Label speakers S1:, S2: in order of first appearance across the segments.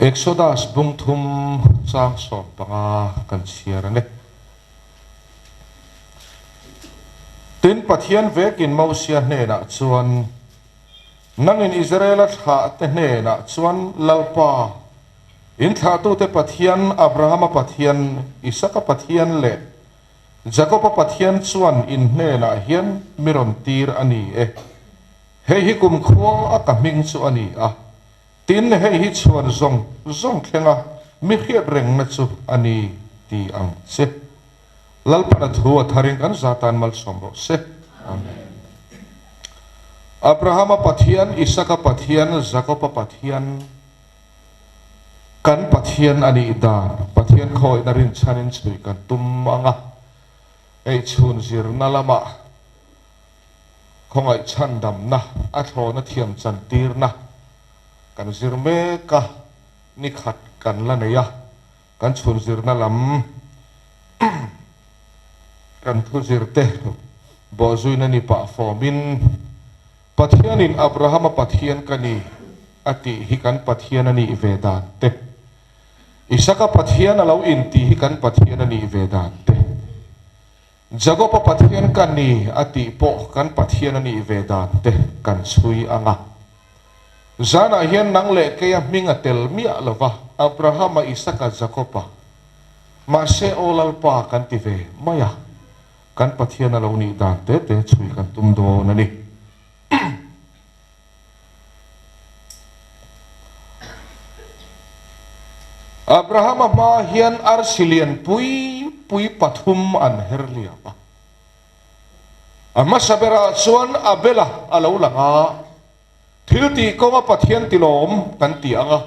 S1: Exodus bung thum chang som panga kan siar ne tin Pathian vekin mausia hne na chuan nangin Israel tha te hne na chuan lalpa in tha tu te Pathian Abrahama Pathian Isaaka Pathian le Jacoba Pathian chuan in hne na hian miron tir ani hei hi kum khuang a ka ming chu ani tin hei hi chuan zong thlenga mi khiat reng na chu ani ti ang se lalpa thua tharing kan zatan mal somro se amen. Abrahama Pathian Isaaka Pathian Jacoba Pathian kan Pathian ani dan Pathian khoi na rin chanin chui kan tum anga ei chun zir na lama khongai chan dam na a thlo na thiam chan tir na kan zir me ka ni khat kan la neya kan chun zir na lam kan thu zir te bo zui na ni pa formin Pathian in Abrahama Pathian kani ati hi kan Pathian ani vedan te Isaaka Pathian alo in ti hi kan Pathian ani vedan te Jacoba Pathian kani ati po kan Pathian ani vedan te kan chui anga zana hian nang le ke minga tel mi alova Abrahama Isaaka Jacoba ma se olal pa kan ti ve maya kan Pathian alo ni dan te chui kan tum do na ni Abrahama ma hian arsilian pui pathum an herlia pa ama sabera chuan abela alo langa thilti konga Pathian tilom kan ti anga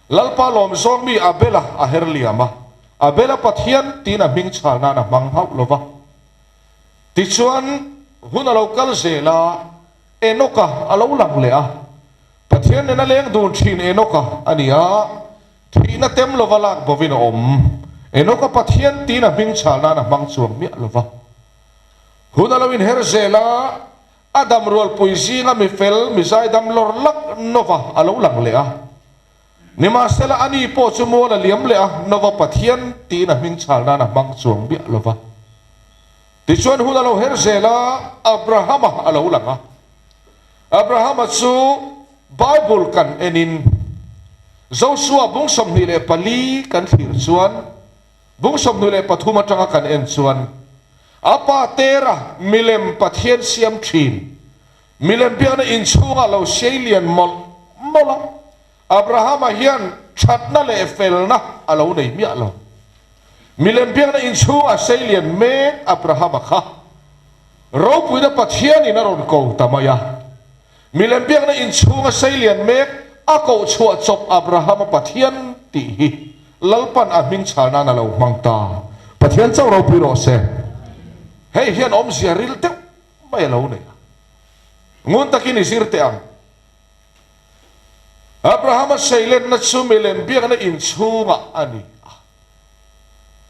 S1: lalpa lom zong mi abela a herlia ma abela Pathian tina ming chalna na mang hau lova ti chuan hun alo kal zela enoka alo lang le Pathian na leng dun thin enoka ania Tina tem lova lak bovin enoka Pathian tina ming chalna na mang chuang mi lova hunalawin herzela adam rual puisi nga mi fel mi zai dam lor lak nova alo lang le ni masela ani po chumo la liam le nova Pathian tina ming chalna na mang chuang mi lova ti chuan hunalo herzela Abrahama alo langa Abrahama chu Bible kan enin Joshua bung som ni le pali kan thir chuan bung som ni le pathuma tanga kan en chuan apa tera milem Pathian siam thin milem piana in chunga lo shelian mola Abrahama hian thatna le felna alo nei mi alo milem piana in chunga shelian me Abrahama kha ropui na Pathian in aron ko tamaya milem piana in chunga shelian me ako chua chop Abrahama Pathian ti hi lalpan aming chalna na lo mangta Pathian chaw ro piro se hei hian om ziaril te mai lo ne ngun takin isirte ang Abrahama sailen na chumilem biak na in chunga ani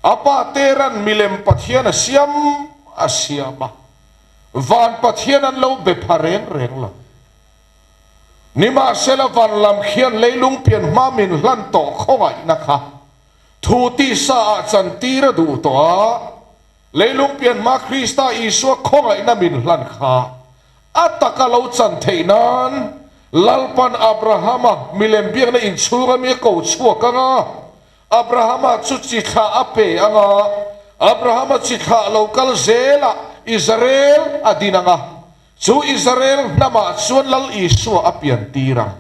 S1: apa teran milem Pathian asiama van Pathian an lo be phareng reng lo Nima sela van lam khian leilung pian mamin lan to khongai na kha thu ti sa chan tira du to leilung pian ma Krista Isua khongai na min lan kha ataka lo chan theinan lalpan Abrahama milem biak na in chunga mi ko chua kanga Abrahama chu chi kha ape anga Abrahama chi kha lokal zela Israel adinanga chu Israel nama chuan lal Isua apian tirang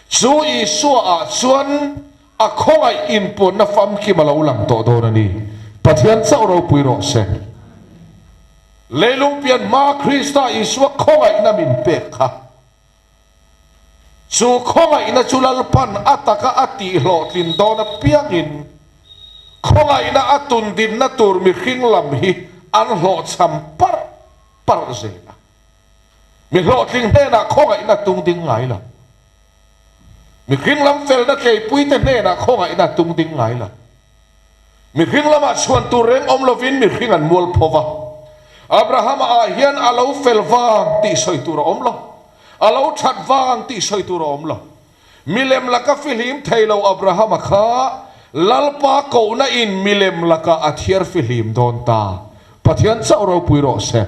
S1: chu Isua chuan a khongai in pon na fam ki malo lang to do na ni Pathian chaw ro pui ro se leilung pian ma Krista Isua khongai na min pe kha chu khongai na chulal pan ataka ati hlo tin do na piangin khongai na atun din na tur mi khinglam hi an hlo cham par zela mi hlo tling he na khongai na tung ding ngai la mi khing lam fel na kei pui te he na khongai na tung ding ngai la mi khing lama chuan tu reng om lovin mi khing an mual phova Abraham a hian alo fel wang ti soi tu ro om lo alo that wang ti soi tu ro om lo milem laka filim thailo Abraham kha lalpa ko na in milem laka athiar filim don ta Pathian chau ro pui ro se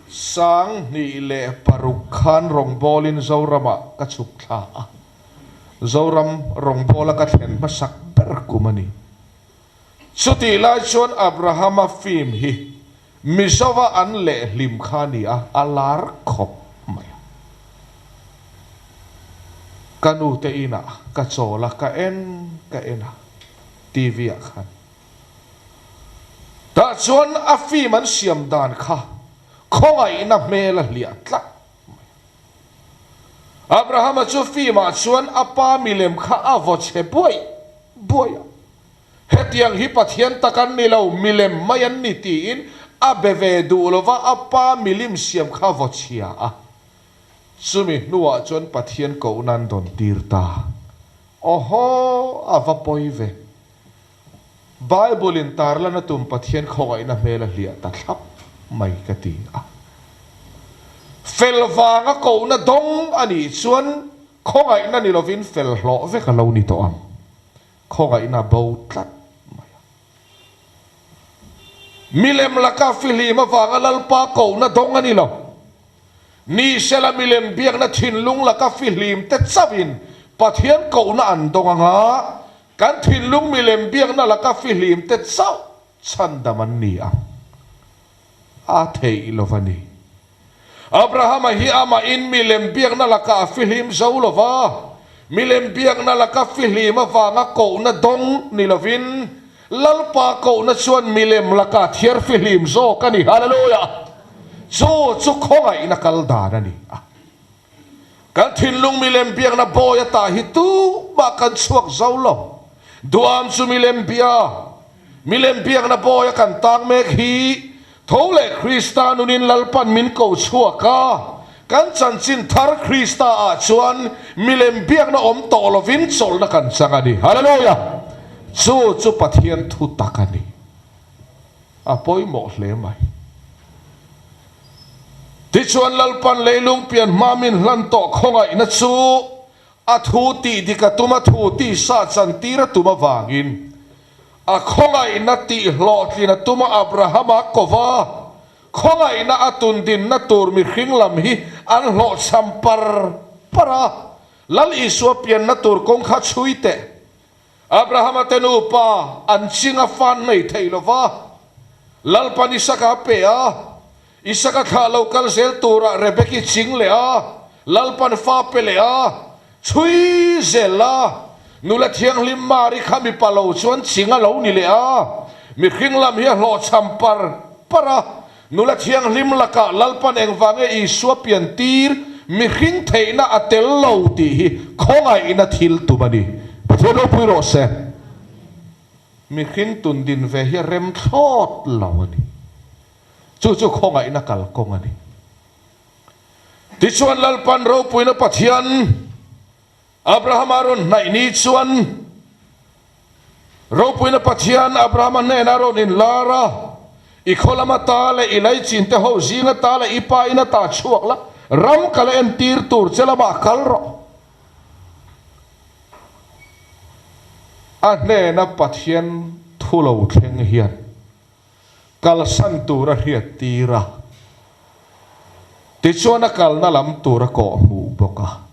S1: sang ni le parukhan rong bolin zorama ka chuk tha zoram rong bola ka thlen masak per kumani suti la chon Abrahama fim hi misawa an le lim khani a alar khop mai kanu te ina ka chola ka ena TV a khan ta chon a fi man siam dan kha khongai na mela liatla Abrahama chu fi ma chuan apa milem kha avo che boy hetiang hi Pathian takan ni lo milem mayan ni tin abeve du lova apa milim siam kha vo chia a sumi nuwa chuan Pathian ko nan don tirta oho ava poive Bible in tarla na tum Pathian khongai na mela lia ta thlap mai ka ti a fel wanga ko na dong ani chuan khongai na ni lovin fel hlo ve ka lo ni to am khongai na bo tlat mai milem laka filima wanga lalpa ko na dong ani lo ni sela milem biak na thinlung laka filim te chawin Pathian ko na an dong anga kan thinlung milem biak na laka filim te chaw chandaman ni a thei lovani Abrahama hi ama in milem biak na laka filim zaulova milem biak na laka filim awanga ko na dong ni lovin lalpa ko na chuan milem laka thiar filim zo kani hallelujah chu khongai na kalda ni kan thinlung milem biak na boya ta hi tu ba kan chuak zaulo duam chu milem biak na boya kan tang mek hi thole Krista nunin lalpan min ko chuaka kan chanchin thar Krista a chuan milem biak na om to lovin chol na kan changani hallelujah chu Pathian thu takani apoi mo hle mai ti chuan lalpan leilung pian mamin hlan to khongai na chu a thu ti dikatuma thu ti sa chan tira tuma wangin a khongai na ti hlo tlina tuma Abrahama kova khongai na atun din na tur mi khinglam hi an hlo champar para lal iswa pian na tur kong kha chhui te Abrahama tenu pa an chinga fan nei theilova lal pan Isaaka pe a Isaaka kha local sel tura rebeki ching le a lal pan fa pe le a chui zela nula thiang lim mari khami palo chuan chinga lo ni le a mi khinglam hi hlo champar para nula thiang lim laka lalpan engwange I suapian tir mi khing theina atel lo ti hi khongai ina thil tumani pathono puiro se mi khing tun din ve hi rem thot lawani chu khongai ina kal kongani ti chuan lalpan ro puina Pathian Abraham aron nai ni chuan ro puina Pathian Abraham ne na ron in lara I kholama ta le ilai chin te ho zinga ta le ipa ina ta chuak la ram kala en tir tur chelama kalro a ne na Pathian thulo thleng hian kalsan tura hiat tira ti chuan a kal na lam tura ko mu boka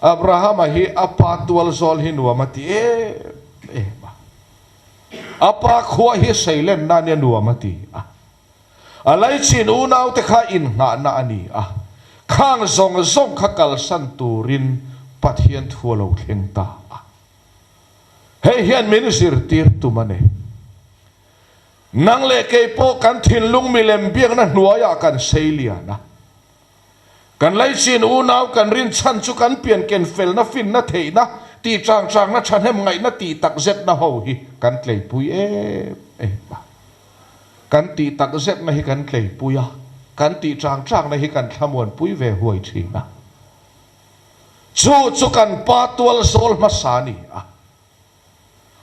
S1: Abrahama hi apa tual zol hi nuamati apa khua hi sailen na nia nuamati alai chin unau te kha in nga na ani khang zong kha kalsan turin Pathian thualo thleng ta hei hian minister tir tu mane nang le ke po kan thinlung milem biak na hnuaya kan seilia na kan lai chin unau kan rin chan chu kan pian ken fel na fin na theina ti chang na chan hem ngai na ti tak zet na ho hi kan tlei pui ba kan ti tak zet na hi kan tlei puya kan ti chang na hi kan thamuan pui ve huai thina chu kan pa tual sol masani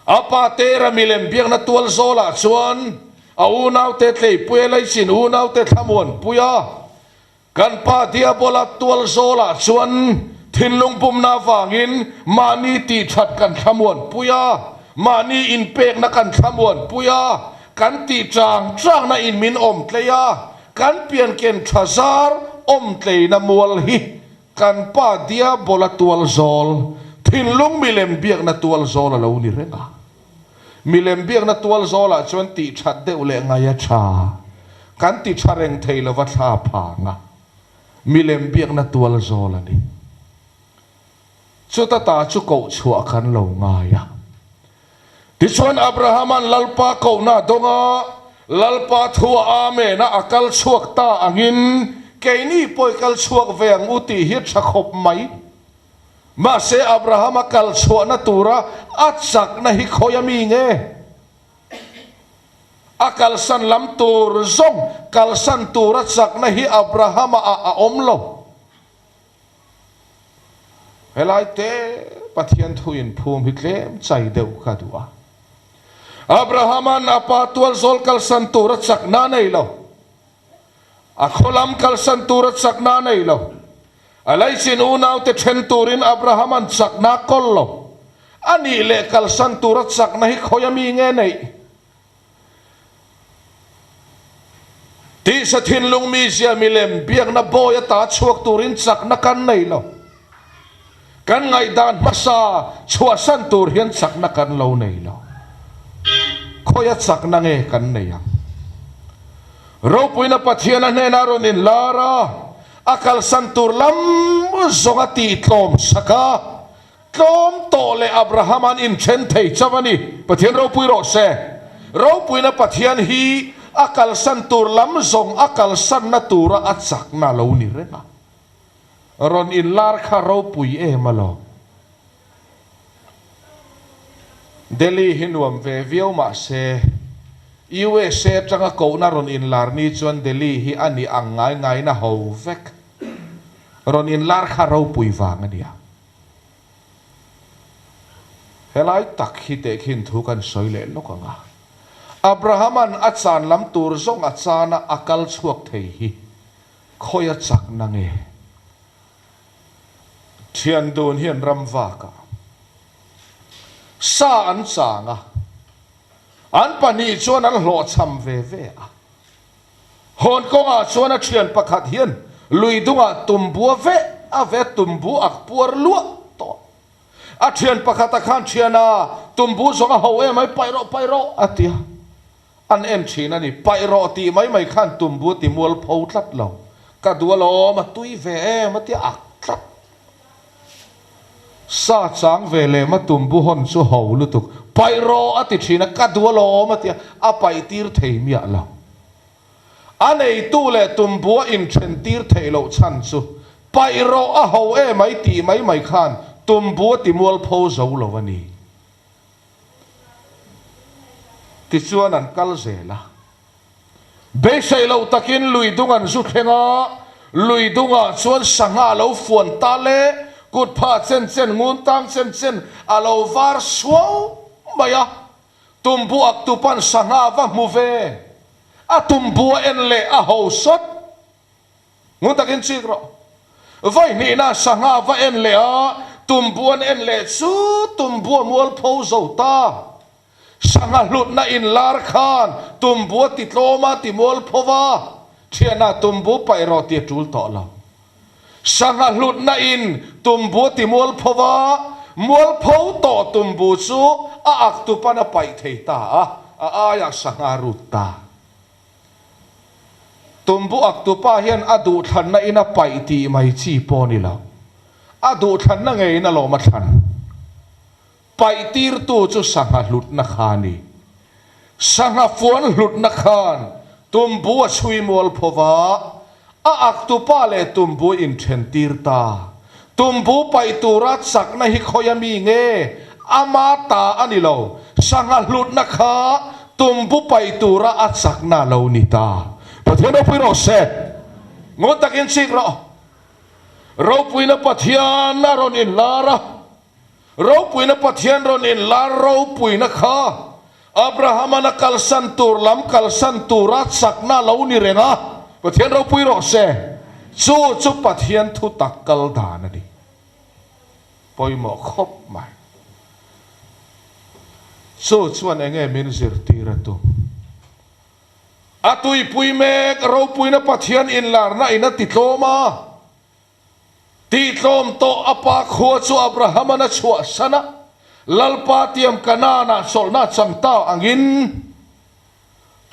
S1: apa tera milem biak na tual sola chuan a unau te tlei pui lai chin unau te thamuan puya kan pa dia bola tual sola chuan thin lung pum na wangin mani ti that kan thamuan puya mani in pek na kan thamuan puya kan ti chang na in min om tleya kan pian ken thazar om tlei na mual hi kan pa dia bola tual zol thin lung milem biak na tual zol alo ni renga milem biak na tual zol a chuan ti that de ule ngaya tha kan ti thareng thei lo wa tha pha nga milem biak na tual zol ani chu ta chu ko chua kan lo ngaya ti chuan Abrahaman lalpa ko na donga lalpa thua ame na akal chuak ta angin keini poi kal chuak veng uti hi thakop mai ma se Abrahama kal chuak na tura atsak na hi khoyami nge akal san lam tur zong kal san tura sak na hi Abrahama a omlo helai te Pathian thuin phum hi tlem chai deu kha duwa Abrahaman apa tual zol kal san tura sak na nei lo akholam kal san tura sak na nei lo alai sin unaw te then turin Abrahaman sak na kollo ani le kal san tura sak na hi khoyami nge nei ti sa thin lung mi sia milem biak na boya ta chuak turin sak na kan nei lo kan ngai dan masa chua san tur hian sak na kan lo nei lo khoya sak na nge kan nei yang ropui na Pathian na na ron in lara akal san tur lam zonga ti tlom saka tlom to le Abrahaman in chen thei chawani Pathian ropui ro se ropui na Pathian hi akal san tur lam zong akal san na tura atsak na lo ni rena ron in lar kha ropui e malo Delhi hinwam ve viau ma se USA changa ko na ron in lar ni chuan Delhi hi ani angai ngai na ho vek ron in lar kha ropui wang ania helai tak hi te khin thu kan soile lokanga Abrahaman achan lam tur zong achana akal chuak thei hi khoya chak na nge thian dun hian ramwa ka sa an changa an pani chuan an hlo cham ve ve a hon konga chuan a thian pakhat hian luidunga tumbua ve a ve tumbu ak puar lua to a thian pakhat a khan thiana tumbu zonga ho e mai pairo atia an em china ni pairo ti mai khan tumbu ti mol pho tlat lo ka dualo ma tui ve ma ti ak tlat sa chang ve le ma tumbu hon chu ho lu tuk pairo ati china ka dualo ma ti a pai tir thei mi ala anei tu le tumbu in chen tir thei lo chan chu pairo a ho e mai ti mai khan tumbu ti mol pho zo lo wani ti chuan an kal zela be sei lo takin luidungan zu thenga luidunga chuan sanga lo fuan ta le kut pha chen ngun tang chen alo var suau maya tumbu ak tupan sanga va muve a tumbu en le a ho sot ngun takin chikro vai ni na sanga va en le a tumbuan en le chu tumbu mol pho zo ta sanga lut na in lar khan tumbu ti tloma ti mol phova thiana tumbu pairo ti tul to la sanga lut na in tumbu ti mol phova mol pho to tumbu chu a ak tu pana pai thei ta a ya sanga ruta tumbu ak tu pa hian adu than na ina pai ti mai chi po ni la adu than na ngei na lo ma than pai tir tu chu sanga lut na khani sanga fuan lut na khan tumbu a chui mol phova a ak tu pa le tumbu in then tir ta tumbu pai tura sak na hi khoyami nge ama ta ani lo sanga lut na kha tumbu pai tura at sak na lo ni ta Pathian ro pui ro se ngot takin sik ro pui na Pathian na ron in lara ropui na Pathian ron in lar ropui na kha Abrahama na kalsan tur lam kalsan turat sak na lo ni renga Pathian ropui ro se chu Pathian thu takkal da na ni poi mo khop mai so chuan enge min zir tira tu atui pui mek ropui na Pathian in lar na ina titloma titlom to apa khuwa chu Abrahama na chua sana lalpa tiam kanana solna changta angin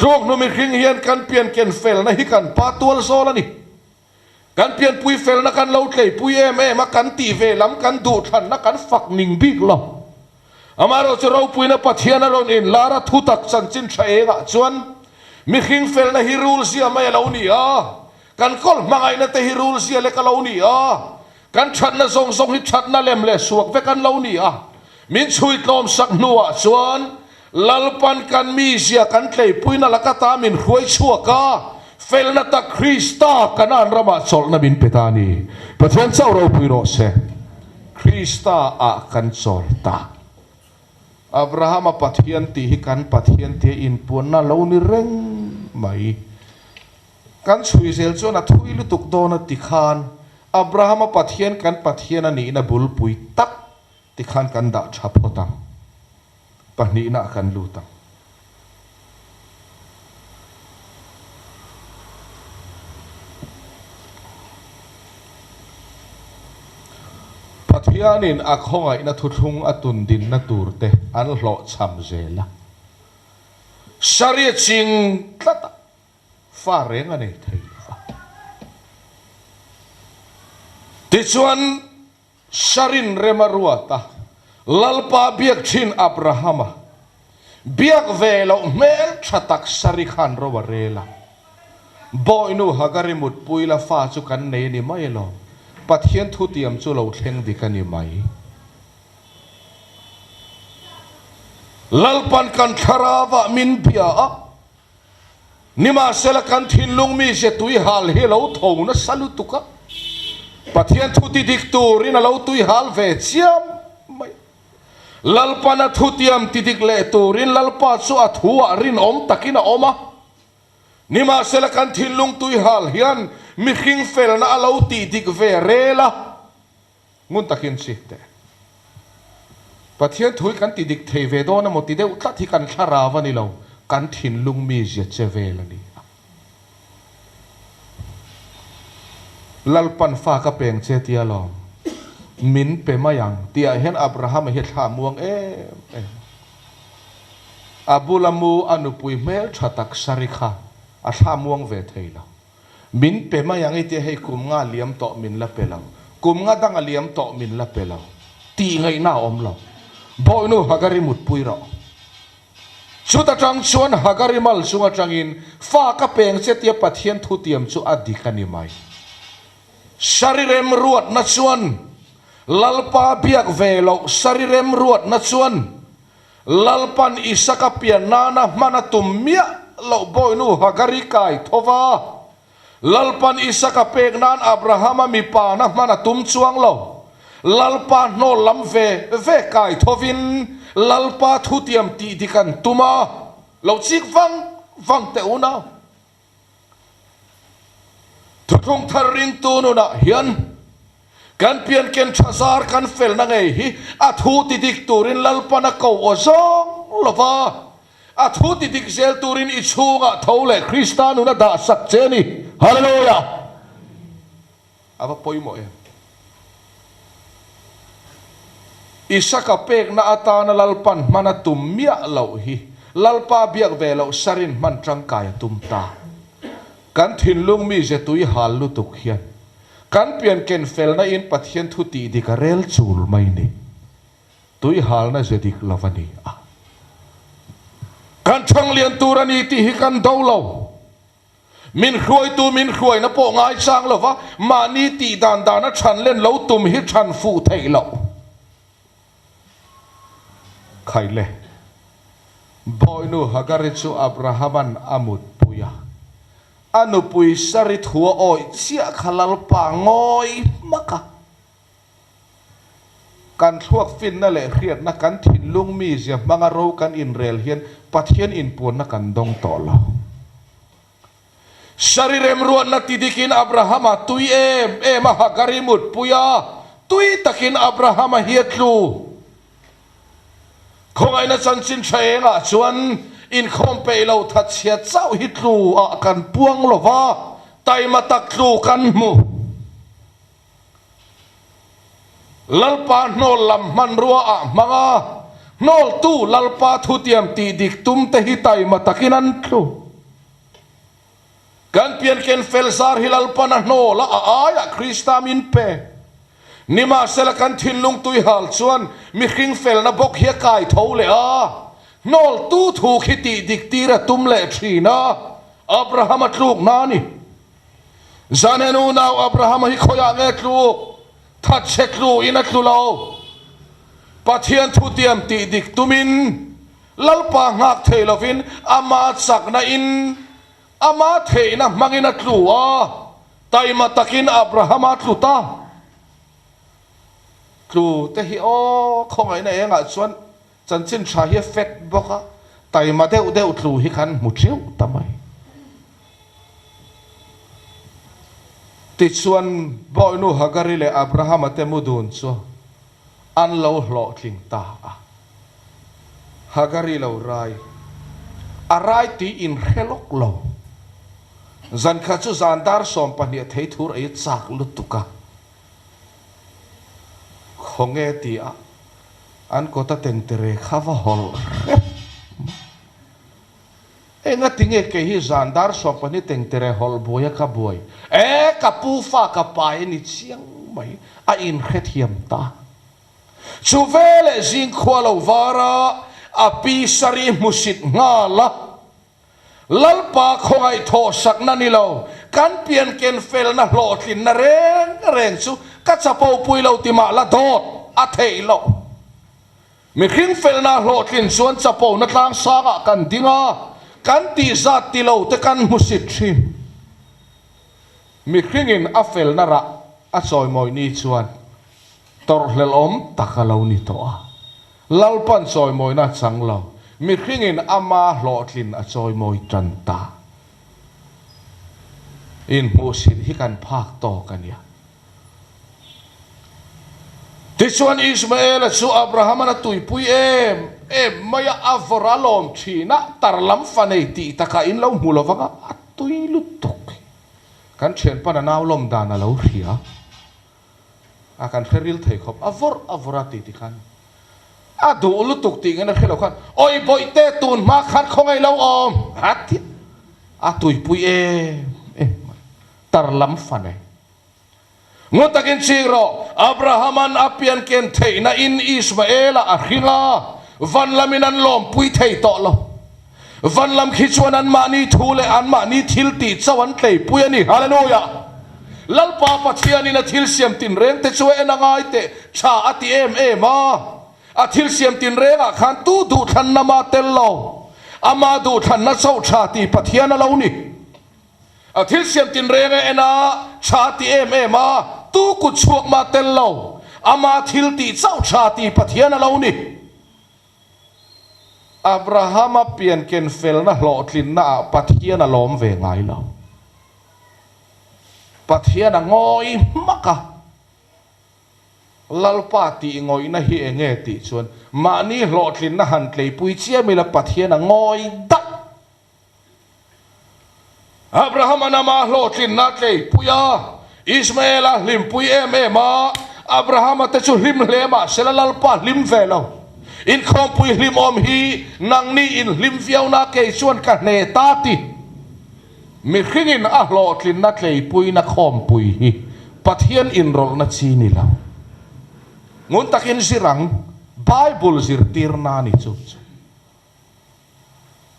S1: trok no mi khing hian kan pian ken fel na hi kan patual solani kan pian pui fel na kan lo tlei pui ma kan ti ve lam kan du than na kan fak ning big lo amaro chu ropui na Pathian alon in lara thutak chanchin thaenga chuan mi khing fel na hirul sia mai lo ni kan kol mangai na te hirul sia le ka lo ni kan that na song song hi that na lem le suak ve kan lo ni min chui tlom sak nuwa chuan lalpan kan mi sia kan tlei pui na lakata min huai chuaka fel na ta Krista kanan rama chol na bin petani Pathian chau ro pui ro se Krista a kan chol ta Abrahama Pathian ti hi kan Pathian ti in pun na lo ni reng mai kan chui sel chuan a thui lu tuk do na ti khan Abrahama Pathian kan Pathian ani na bul pui tak ti khan kan da thapotang pani na kan lutang Pathianin akhongai na thuthung atun din na turte an hlo cham zela sharia ching tlata fa renga nei thei ti chuan sharin remaruata lalpa biak thin Abrahama biak velo mel thatak sari khan rowarela boinu hagarimut puila fa chu kan nei ni mai lo Pathian thu tiam chu lo thleng dikani mai lalpan kan tharawa min bia nima sela kan thinlung mi se tui hal he lo thong na salutuka Pathian thu ti dik turin lo tui hal ve chiam mai lalpana thu tiam ti dik le turin lalpa chu athua rin om takina oma nima sela kan thinlung tui hal hian mi khing fel na alo ti dik ve rela ngun takin sikte Pathian thui kan ti dik thei ve do na mo ti deuh tla thi kan tharawa ni lo kan thinlung mi zia che vel ani lalpan fa ka peng che tia lo min pe mayang tia hen Abraham he tha muang abulamu anupui mel thatak sarikha a tha muang ve theila min pe mayang ite he kum nga liam to min la pelau kum nga dang liam to min la pelau ti ngai na om lo boinu hagari mut pui ro chuta chang chuan hagari mal sunga changin fa ka peng che tia Pathian thu tiam chu adikani mai sarirem ruat na chuan lalpa biak velo sarirem ruat na chuan lalpan Isaaka pian nana mana tummia lo boinu hagari kai thova lalpan Isaaka pek nan Abrahama mi pa na mana tum chuang lo lalpa no lam ve kai thovin lalpa thu tiam ti dikan tuma lo chik vang te una thuthung tharin tu no na hian kan pian ken thazar kan fel na ngei hi a thu ti dik turin lalpa na ko ozong lova a thu ti dik zel turin I chunga thole Kristanu na da sak cheni hallelujah aba poimo Isaaka pek na ata na lalpan mana tummia lo hi lalpa biak velo sarin man trangkaya tumta kan thinlung mi je tui hal lu tuk hian kan pian ken fel na in Pathian thu ti dikarel chul mai ni tui hal na je dik lavani kan thang lian turani ti hi kan dolo min khruai na po ngai sang lova mani ti dan na than len lo tum hi than fu thei lo khaile boinu hagari chu Abrahaman amut puya anu pui sarit huwa oi chia khalal pa ngoi maka kan thuak fin na le khiat na kan thinlung mi zia manga ro kan in rel hian Pathian in pun na kan dong to lo sarirem ruat na tidikin Abrahama tui hagari mut puya tui takin Abrahama hiat lu không ai na chanchin chhui nga chuan in khom pe lo that chia chau hit lu a kan puang lova tai matak lu kan mu lalpa nol lam man ruwa a manga nol tu lalpa thu tiam ti dik tum te hi tai matakinan lu kan pian ken felsar hilalpa na nola a aya krista min pe nima sela kan thinlung tui hal chuan mi hring fel na bok hi kai tho le a nol tu thu khiti dik tira tum le thina Abraham atluk nani zanenu naw Abraham hi khoya nge tluk that chek lu in atlulo Pathian thu tiam ti dik tumin lalpa ngak theilovin ama sak na in ama theina mangin atluwa tai matakin Abraham atluta tlu te hi o khong ai na enga chuan chanchin tha hi fet boka tai ma deuh deuh tlu hi khan mu thiu tamai ti chuan boy nu hagari le Abraham ate mudun chu an lo hlo thling ta a hagari lo rai arai ti in helok lo zan kha chu zandar som pahnia thei thur ai chak lutuka khonge ti a an ko ta teng tere khava hol enga tinge ke hi zandar som pahni teng tere hol boya ka boy e ka pu fa ka pai ni chiang mai a in khet hiam ta chu vele jing khwalo vara a pi sari musit ngala lalpa khongai tho sak na ni lo kan pian ken fel na hlo thin na reng chu ka chapo pui lo ti ma la dot a thei lo mi khing fel na hlo thin chuan chapo na tlang sa ga kan dinga kan ti zat ti lo te kan musit thin mi khing in a fel na ra a choi moi ni chuan tor hlel om takalo ni to a lalpan choi moi na chang lo mi khingin ama hlo thlin a choi moi tran ta in musit hi kan phak to kania ti chuan Ismael chu Abraham na tui pui em maya avoralom thina tarlam fanei ti taka in lo mulovanga atui lutok kan chen pana naw lom dana lo ria akan kheril thei khop avorati ti khan adu lutuk ti ngana khelo khan oi boy te tun ma khan khongai lo om hati atui pui tarlam fanei ngutakin chiro Abrahaman apian ken theina in Ismaela akhinga vanlaminan lom pui thei to lo vanlam khichuanan mani thule an mani thilti chawan tlei pui ani hallelujah lalpa Pathian in a thil siam tin reng te chue enangai te cha ati ma a thil siam tin renga khan tu du than na ma tel lo ama du than na chau cha ti Pathian lo ni a thil siam tin renga ena cha ti ma tu ku chuak ma tel lo ama thil ti chau cha ti Pathian lo ni Abraham pian ken fel na hlo thlin na Pathian lom ve ngai lo Pathian ngoi maka lalpa ti ngoi na hi enge ti chuan mani hlo thlin na han tlei pui chia mila Pathian ngoi da Abraham nama hlo thlin na tlei puya Ismaela lim pui ma Abraham te chu lim lema sela lalpa lim velo in khom pui lim om hi nang ni in lim viau na ke chuan ka ne ta ti mi khingin a hlo thlin na tlei pui na khom pui hi Pathian in rol na chi ni lo ngun takin sirang Bible sir tirna ni chu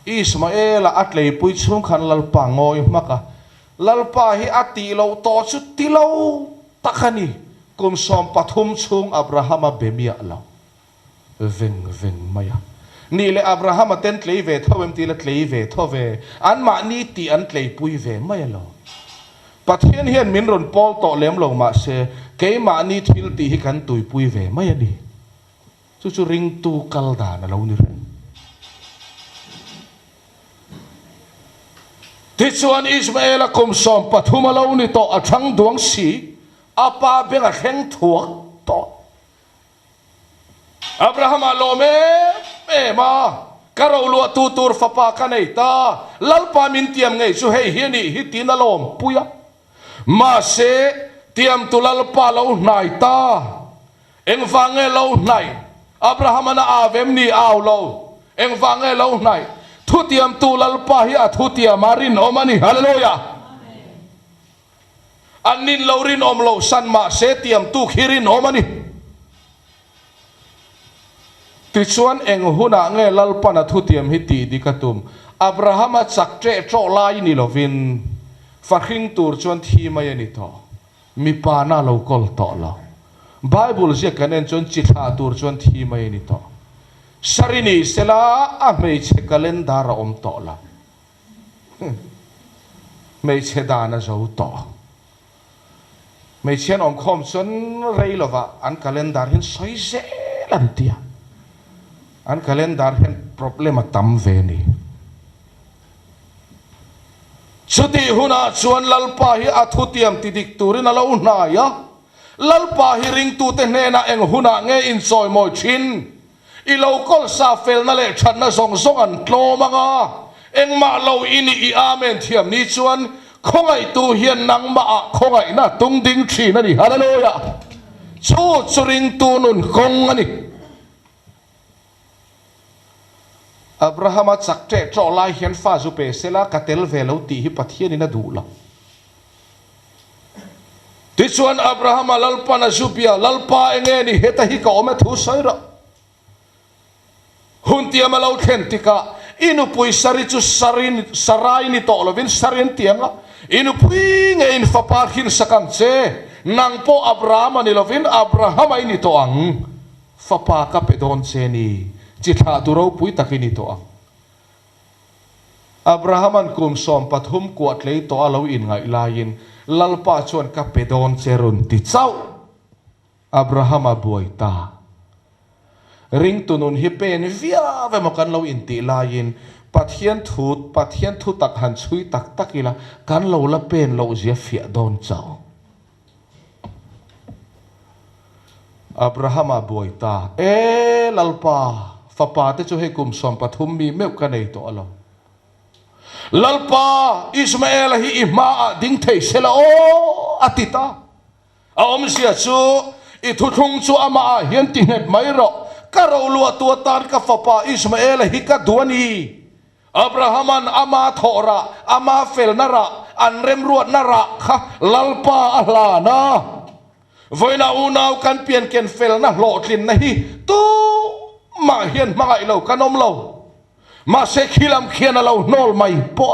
S1: Ismaela atlei pui chung khan lalpa ngoi maka lalpa hi ati lo to chu ti lo takani kum som pathum chung Abraham bemia lo veng maya ni le Abraham ten tlei ve thowem ti le tlei ve thove an ma ni ti an tlei pui ve maya lo Pathian hian min ron pol to lem lo ma se ke ma ni thil ti hi kan tui pui ve maya ni chu ring tu kal da na lo ni re ti chuan Ismaela kum som pathum lo ni to athang duang si apa benga heng thuak Abrahama lome ma karo lua tutur fapa kanei ta lalpa min tiam ngei chu hei hiani hitina lom puya ma se tiam tu lalpa lo nai ta eng vange lo nai Abrahama na avem ni aw lo eng vange lo nai thu tiam tu lalpa hi a thu tiam marin omani hallelujah anin laurin om lo san ma se tiam tu khirin omani ti chuan eng huna nge lalpa na thu tiam hi ti di katum Abrahama chaktre tro lai ni lovin fakhing tur chuan thi mai ani to mi pa na lo kol to lo Bible je kanen chuan chi tha tur chuan thi mai ani to sarini sela a mei che calendar om to la mei che dana zo to mei chen om khom chuan rei lova an calendar hin soi se lam tia an calendar hen problema tam ve ni chuti huna chuan lalpa hi athutiam tidik turin alo na ya lalpa hi ring tu te ne na eng huna nge in soi moi thin i lo kol sa fel na le than na song song an tlo manga eng ma lo ini I amen thiam ni chuan khongai tu hian nang ma a khongai na tung ding thi na ni hallelujah chu churing tu nun khong ani Abrahama chakte tro lai hian fa zu pe sela katel velo ti hi pathian ina du la ti chuan Abrahama lalpa na zupia lalpa enge ni heta hi ka ome thu saira hun tia malo khen tika inu pui sari chu sarai ni to lovin sarin tianga inu pui nge in fa parkin sakam che nang po Abrahama ni lovin Abrahama ini to ang fa pa ka pedon che ni chi tha tu ro pui takini to ang Abrahaman kum som pathum kuat lei to alo in ngai lain lalpa chuan ka pedon cherun ti chau Abrahama buai ta ring tunun hi pen via ve mo kan lo in ti lain pathian thu tak han chhui tak takila kan lo la pen lo zia fia don chau Abrahama buai ta lalpa fapa te chu he kum som pathum mi meu ka nei to alo lalpa Ismael hi ima ding thei sela o atita a om sia chu I thu thung chu ama hian ti net mai ro karo lua tua tar ka fapa Ismael hi ka duani Abrahaman ama thora ama fel nara an rem ruat nara kha lalpa ahla na voina unau kan pian ken fel na lo tlin na hi tu ma hian mangai lo kanom lo ma se khilam khian lo nol mai po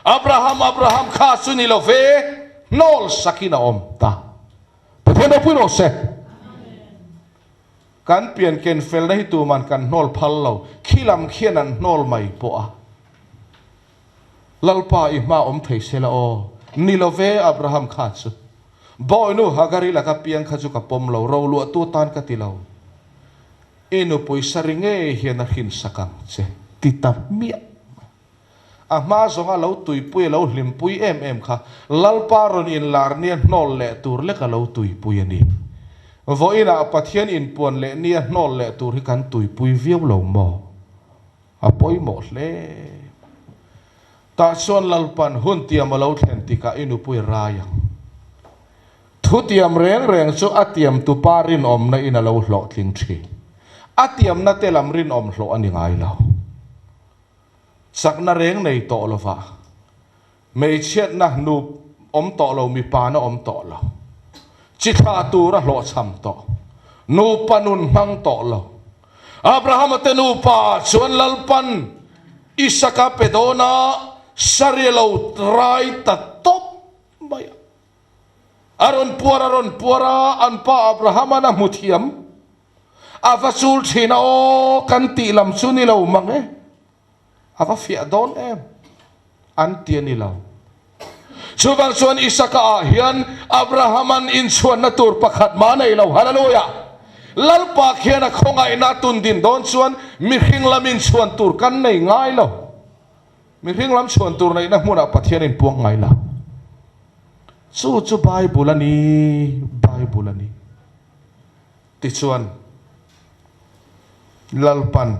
S1: Abraham kha suni lo ve nol sakina om ta pathian pui no se kan pian ken fel na hi tu man kan nol phal lo khilam khian an nol mai po a lalpa I ma om thei sela o ni lo ve Abraham kha chu boy nu hagari la ka piang kha chu ka pom lo ro lu tu tan ka ti lo enu poi saringe hian a hin sakang che tita mia ama zonga lo tui pui lo hlim pui em kha lalpa ron in lar ni nol le tur le ka lo tui pui ani voina pathian in pon le ni nol le tur hi kan tui pui viau lo mo a poi mo le ta son lalpan hun tiam lo thlen tika inu pui raya thu tiam reng chu atiam tu parin om na ina lo hlo tling thi atiam na telam rin om hlo ani ngai lo sakna reng nei to lova mei chet na nu om to lo mi pa na om to lo chi tha tu ra hlo cham to nu panun mang to lo Abraham te nu pa chuan lalpan Isaaka pedona sarilo trai ta top mai aron puara an pa Abraham na muthiam avasul thina o kan ti lam suni lo mange ava fia don em an tiani lo chuwang chuan Isaaka hian Abrahaman in chuan na tur pakhat ma nei lo hallelujah lalpa khian a khongai na tun din don chuan mi hringlamin chuan tur kan nei ngai lo mi hringlam chuan tur nei na hmuna pathian in puang ngai la chu Bible ani ti chuan lalpan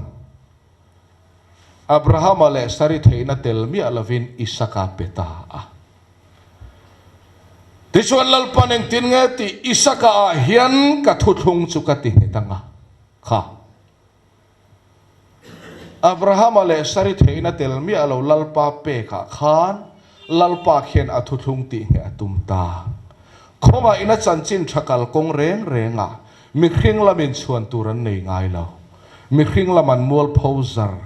S1: Abrahama le sari theina telmi alavin Isaaka peta a tichuan lalpan eng tin nge ti Isaaka a hian ka thuthung chu ka ti hetanga kha Abrahama le sari theina telmi alo lalpa pe ka khan lalpa khen a thuthung ti nge atumta khonga ina chanchin thakal kong reng renga mi khring lamin chuan turan nei ngai lo mi khring laman mual phozar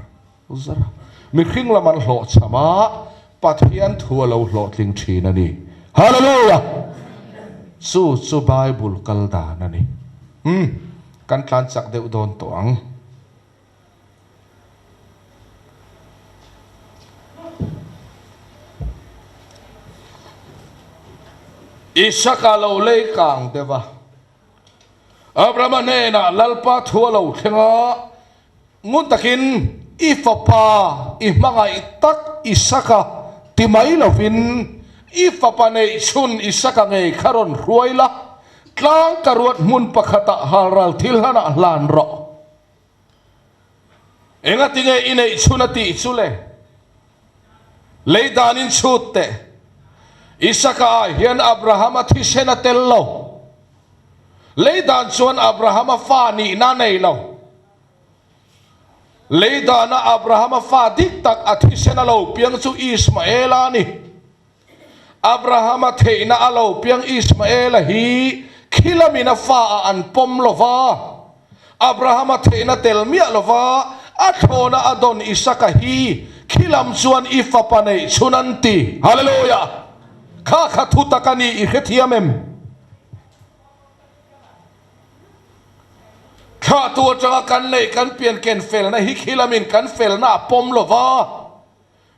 S1: zara mi khring laman hlo chama Pathian thua lo hlo tling thina ni hallelujah chu Bible kalda na ni kan tlan chak deuh don to ang Isaaka lo lei kang deva Abrahama nena lalpa thua lo thenga ngun takin ifapa imanga itak Isaaka timai lovin ifapa nei chun Isaaka ngei kharon ruaila tlang karuat mun pakhata haral thilhana lan ro enga tinge inei chunati chule leidanin chutte Isaaka hian Abrahama thisena tello leidan chuan Abrahama fa ni na nei lo leidana Abrahama fa dik tak athisena lo piang chu Ismaela ni Abrahama theina alo piang Ismaela hi khilamina fa an pom lova Abrahama theina telmi lova athona adon Isaaka hi khilam chuan ifapa nei chunanti hallelujah kha thu takani I khethiamem kha tu changa kan nei kan pian ken fel na hi khilamin kan fel na pom lova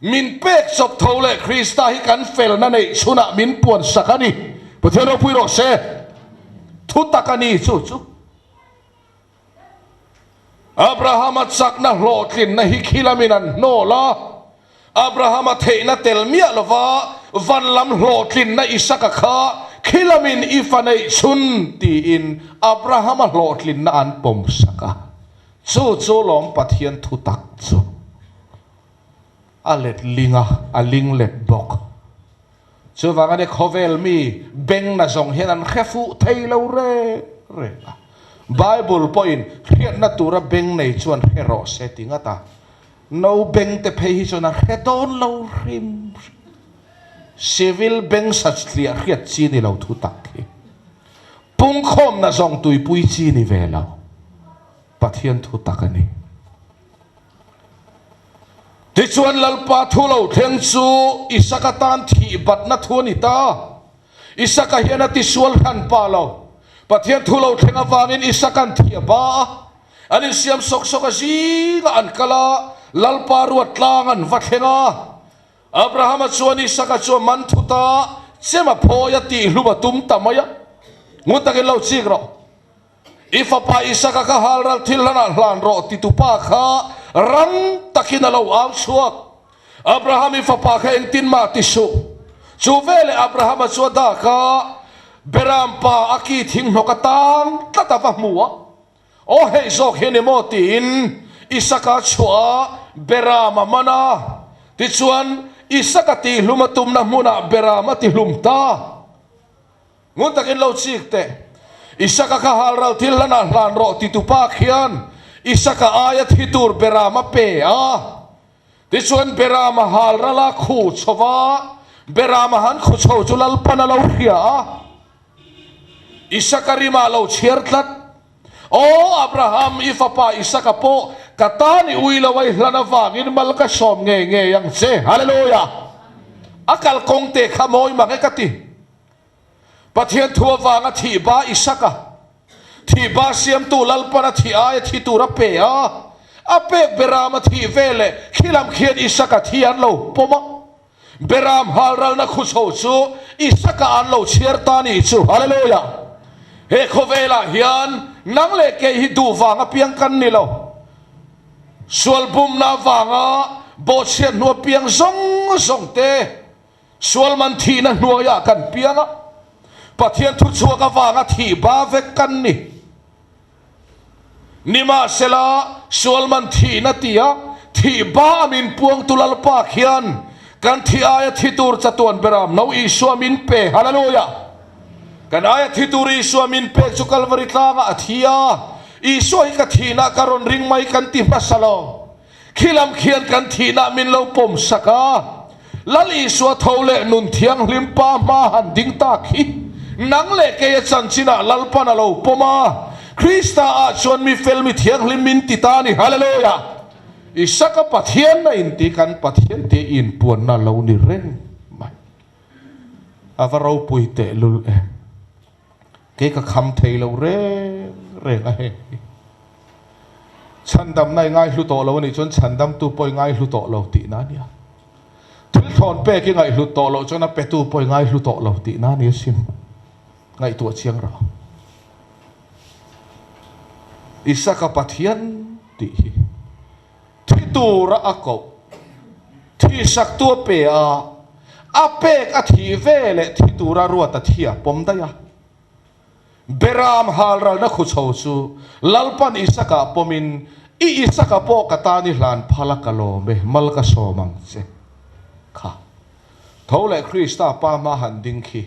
S1: min pek sop thole Krista hi kan fel na nei chuna min puan sakani Pathian ropui ro se thu takani chu Abrahama chakna hlotlin na hi khilaminan no la Abrahama theina telmia lova van lam hlotlin na Isaaka kha khilamin ifanei chun ti in Abrahama hlotlin na an pom saka chu lom Pathian thu tak chu alet linga aling let bok chu wanga ne khovel mi beng na zong henan khefu thailo re Bible point khiat na tura beng nei chuan hero setting ata no beng te phei hi chona hedon lo rim civil beng sach clear khiat chi ni lo thu tak hi pung khom na zong tui pui chi ni ve lo Pathian thu tak ani ti chuan lalpa thu lo thleng chu Isaaka tan thi bat na thu ni ta Isaaka hian ati sual han pa lo Pathian thu lo thlenga wangin Isaaka thi ba anin siam sok a zinga an kala lalpa ruat tlang an va thlenga Abrahama chuan Isaaka chuan man thuta chema phoya ti hluma tum tamaya ngutakin lo chik ro ifapa Isaaka ka halral thilhana hlan ro ti tu pa kha ram takina lo ang suak Abraham ifapa kha engtin ma ti su chu vele Abrahama chuan da ka beram pa aki thing nokatang tatapa muwa o hei zok hene motin Isaaka chua berama mana ti chuan Isaaka ti hlumatum na muna berama ti hlumta ngun takin lo chik te Isaaka ka halral thilhana hlan ro ti tu pa khian Isaaka ayat hitur berama pe a ti chuan berama halrala khu chowa berama han khu chho chulal panalo hia Isaaka rima lo chhertlat o Abraham ifapa Isaaka po katani uilawai hlana wangin malka som nge yang che hallelujah akal kongte khamoi mangekati Pathian thua wanga thi ba Isaaka thi ba siam tu lalpana thi ay thi tu rape a apek berama thi vele khilam khian Isaaka thian lo poma beram halral na khuso chu Isaaka an lo chhertani chu hallelujah he khovela hian nangle ke hi du wanga piang kan ni lo sual bum na wanga bo chen no piang zong te sual man thi na no ya kan pianga Pathian thu chua ka wanga thi ba ve kan ni nima sela sualman thi na tia thi ba min puang tulal pa khian kan thi aya thi tur chatuan beram no i suamin pe hallelujah kan aya thi tur i suamin pe chu kalvari tlanga athia i soi ka thina karon ring mai kan ti masalo khilam khian kan thina min lo pom saka lal i suwa thole nun thiang limpa ma han ding ta khi nang le ke chanchina lalpana lo poma Krista a chuan mi fel mi thiang limin titani hallelujah Isaaka Pathian na inti kan Pathian te in puan na lo ni reng mai avarau pui te lul ke ka kham thei lo reng a he chandam nai ngai hlu to lo ni chon chandam tu poi ngai hlu to lo ti na nia thil thon pe ki ngai hlu to lo chon a pe tu poi ngai hlu to lo ti na ni sim ngai tu chiang ra Isaaka Pathian ti thi tura ako thi sak tu pe a pek a thi vele thi tura ruata thia pom da ya beram halral na khu chho chu lalpan Isaaka pomin i Isaaka po katani hlan phala kalo me malka somang che kha thole Krista pa ma handing khi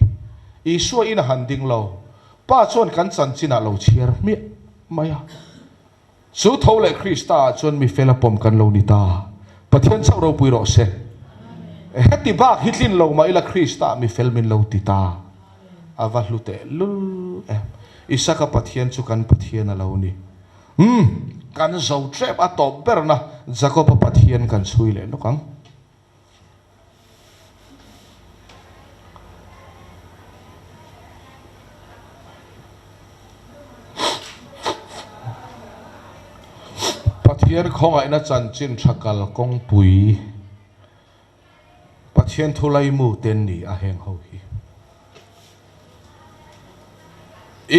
S1: isu in handing lo pa chon kan chanchina lo chiar mi maya su thole Krista chon mi fela pom kan lo ni ta Pathian chau ro pui ro se heti bak hitlin lo ma ila Krista mi fel min lo ti ta avalute lul Isaaka Pathian chu kan Pathian a lo ni kan zo trep a top berna Jacoba Pathian kan chhui le no kang Pathian khong ai na chanchin thakal kong pui Pathian thulai mu ten ni a heng ho hi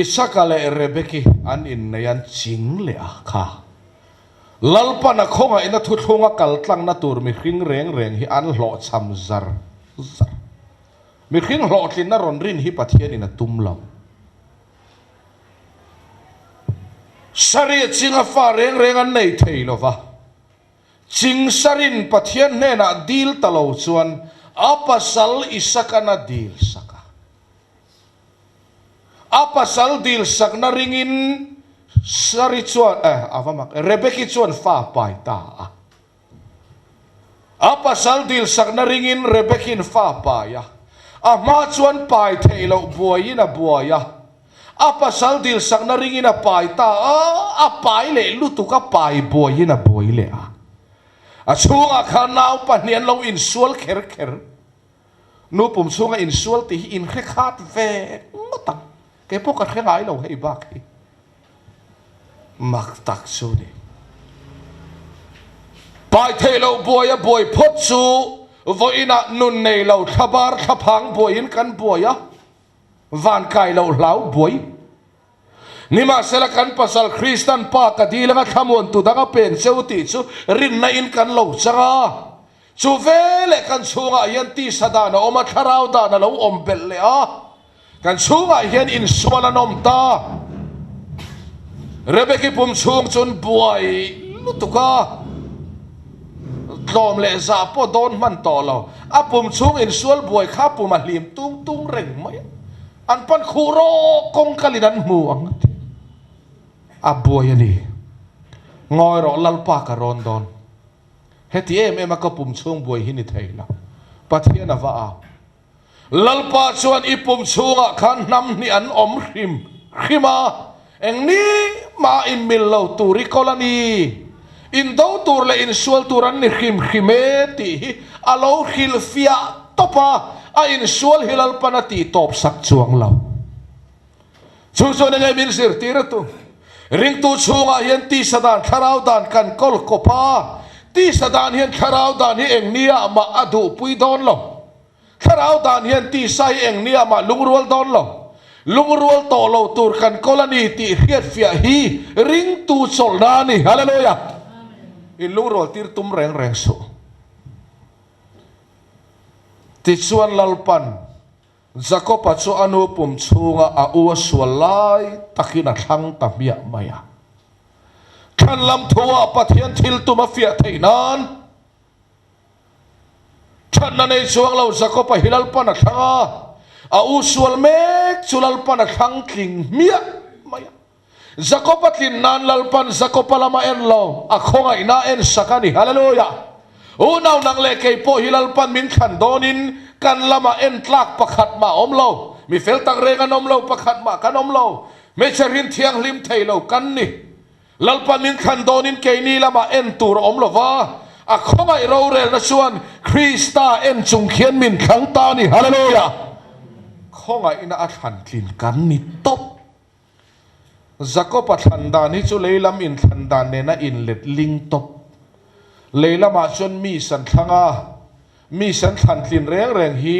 S1: Isaaka le Rebeki an in nayan ching le a kha lalpa na khong ai na thu thunga kal tlang na tur mi hring reng hi an hlo cham zar mi hring hlo tlin na ron rin hi Pathian in a tum lo sari chinga fa reng an nei thei lo va ching sarin Pathian ne na dil talo chuan apasal Isaaka na dil saka apasal dil sak na ringin sari chuan avamak Rebeki chuan fa pai ta apasal dil sak na ringin Rebekin fa pa ya ama chuan pai thei lo buai na buaya apasal dil sak na ringin a pai ta a pai le lutu ka pai buai na buai le a chunga kha nau panian lo in sual kher nu pum chunga in sual ti in khe khat ve mata ke po ka khengai lo hei bak hi mak tak chu ni pai thei lo buaya buai phot chu voina nun nei lo thabar thapang buai in kan buaya van kai lo lau buai nima sela kan pasal Kristan pa kadilanga thamon tu danga pen cheuti chu rin na in kan lo changa chu vele kan chunga yan ti sadana oma tharau da na lo om bel le a kan chunga hian in swala nom ta Rebeki pum chung chun buai lutuka tlom le za po don man to lo a pum chung in sual buai kha pum a hlim tung reng mai an pan khuro kong kalinan mu ang a buai ani ngoi ro lalpa ka ron don heti em ka pum chung buai hini theila Pathian ava a lalpa chuan i pum chunga khan nam ni an om khima eng ni ma in mil lo turi kolani in do tur le in sual turan ni khimeti alo khil fia topa a in sual hilal panati top sak chuang lo chu ngai min sir tiratu ring tu chunga hian ti sadan tharau dan kan kol kopa ti sadan hian tharau dan hi eng nia ma adu pui don lo tharau dan hian ti sai eng nia ma lungrual don lo lungrual to lo tur kan kolani ti hiat fia hi ring tu soldani hallelujah in lungrual tir tum reng so ti chuan lalpan Jacoba chu anu pum chunga a u sualai takina thang tamia maya kan lam thua Pathian thil tu ma fia theinan chan na nei chuang lo Jacoba hilal pana thanga a usual mek chulal pana thang tling mia maya Jacoba tin nan lalpan Jacoba lama en lo a khonga ina en sakani hallelujah unaw nang le kay po hilalpan min khan donin kan lama en tlak pakhat ma omlo mi fel tak re kan omlo pakhat ma kan omlo me charin thiang lim thailo kan ni lalpan min khan donin kay ni lama en tur omlo wa a khonga ro rel na chuan Krista en chung khian min khang ta ni hallelujah khonga ina a than tlin kan ni top Jacoba thanda ni chu leilam in thanda ne na in let ling top leilama chuan mi san thanga mi san than tlin reng reng hi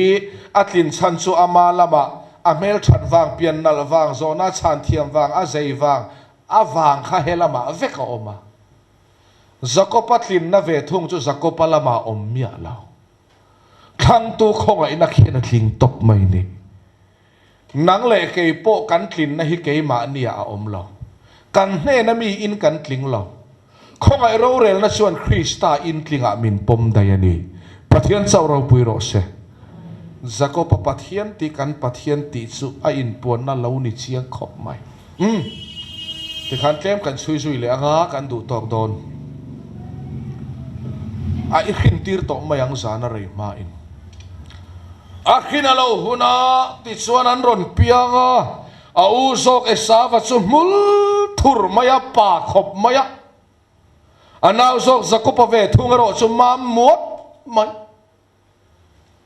S1: atlin chan chu ama lama a mel that wang pian nal wang zona chan thiam wang a zei wang a wang kha helama veka oma Jacoba tlin na ve thung chu Jacoba lama om mia lao thang tu khonga ina khian tling top mai ni nang le kei po kan tlin na hi kei ma nia a om lo kan hne na mi in kan tling lo khong ai ro rel na chuan Krista in tlinga min pom dayani Pathian chau ro pui ro se Jacoba Pathian ti kan Pathian ti chu a in pon na lo ni chiang khop mai ti khan tlem kan chui chui le anga kan du tok don a i khin tir to mai ang zana rei ma in akhin alo huna ti chuan an ron pianga a uzok esava chu mul thur maya pa khop maya anaw zok Jacoba ve thungaro chu mam muat mai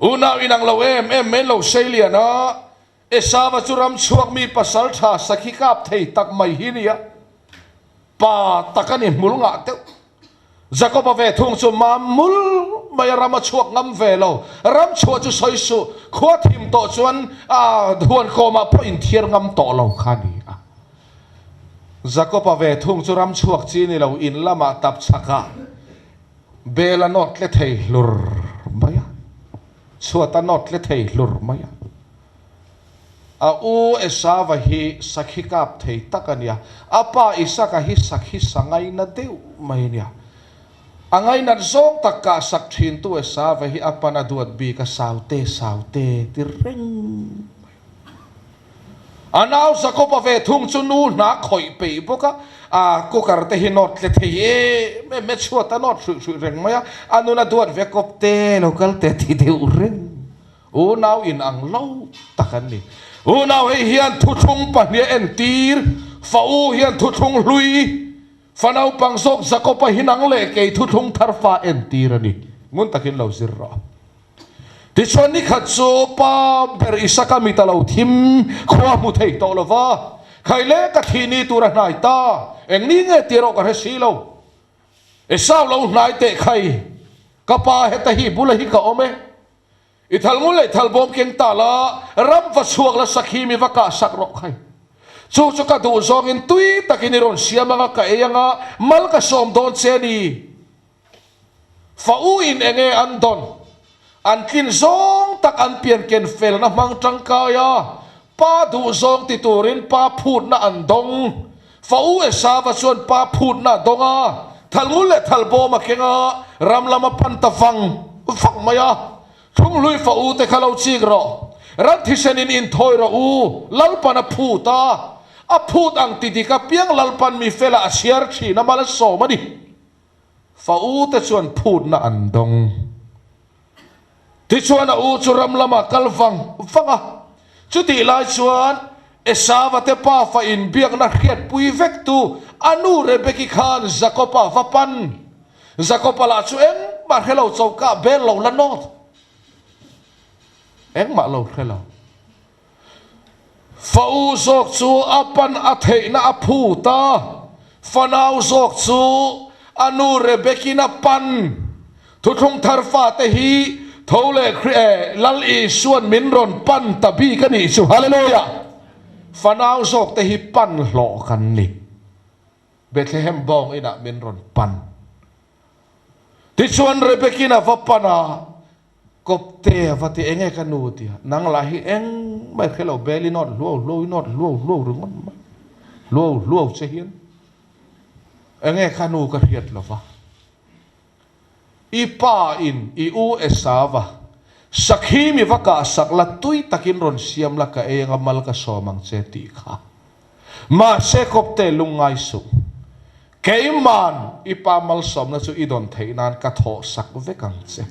S1: unaw inang lo em men lo selia na esava chu ram chuak mi pasal tha sakhi kap thei tak mai hinia pa takani mul nga te Jacoba ve thung chu mam mul mai ram chuak ngam ve lo ram chuak chu soi su khwa thim to chuan a dhuan koma po in thier ngam to lo khani a Jacoba ve thung chu ram chuak chi ni lo in lama tap chaka bela not le thei lur maya chuata not le thei lur maya a u esava hi sakhi kap thei takania apa Isaaka hi sakhi sangai na deu mai nia angai nat zong takka sak thin tu esava hi apana duat bi ka saute ti reng anaw Jacoba ve thung chu nu na khoi pe boka a ko kar te hi not le the e me chuata not su reng maya anuna duat ve kop te local te ti de ureng o now in ang lo takan ni o now he hian thu thung pa ni en tir fa u hian thu thung lui fanau pang sok Jacoba hinang le ke thu thung THAR4 en tir ani ngun takin lo zirra ti chuan ni khat chu pa ber Isaaka mi talo thim khwa mu thei to lova khaile ka thini tura nai ta eng ni nge tiro ka resi lo esau lo nai te khai ka pa heta hi bula hi ka ome ithal ngule thal bom keng ta la ram va chuak la sakhi mi va ka sak ro khai chu chu ka du zong in tui takini ron siama ka eyanga mal ka som don cheni fa u in enge an don an kin zong tak an pian ken fel na mang tangkaya pa du zong ti turin pa phut na an dong fa u esava chuan pa phut na donga thalngul le thalbo ma kenga ramlama pantawang fak maya thung lui fa u te khalo chik ro ran thisenin in thoi ro u lalpana phuta a phut ang tidika piang lalpan mi fela asiar thi na mala so mani fa u te chuan phut na an dong ti chuan a u chu ramlama kalwang fanga chuti lai chuan esava te pa fa in biak na khiat pui vek tu anu rebeki khan Jacoba va pan Jacoba la chu eng ma hello chauka bel lo la not eng ma lo hello fa u zok chu apan a thei na a phu ta fanau zok chu anu rebeki na pan thu thung THAR4 te hi thole lal i suan min ron pan tabi kani chu hallelujah fanau zok te hi pan hlo kan ni Bethlehem bong ina min ron pan ti chuan rebekina va pana kopte va ti enge kanu ti nang la hi eng mai khelo beli not lo rungon lo che hian enge khanu ka riat lova ipa in iu esava sakhi mi vaka sakla tui takin ron siam la ka enga mal ka somang che ti kha ma se kopte lungai su keiman ipa mal som na chu idon theinan ka tho sak vekang che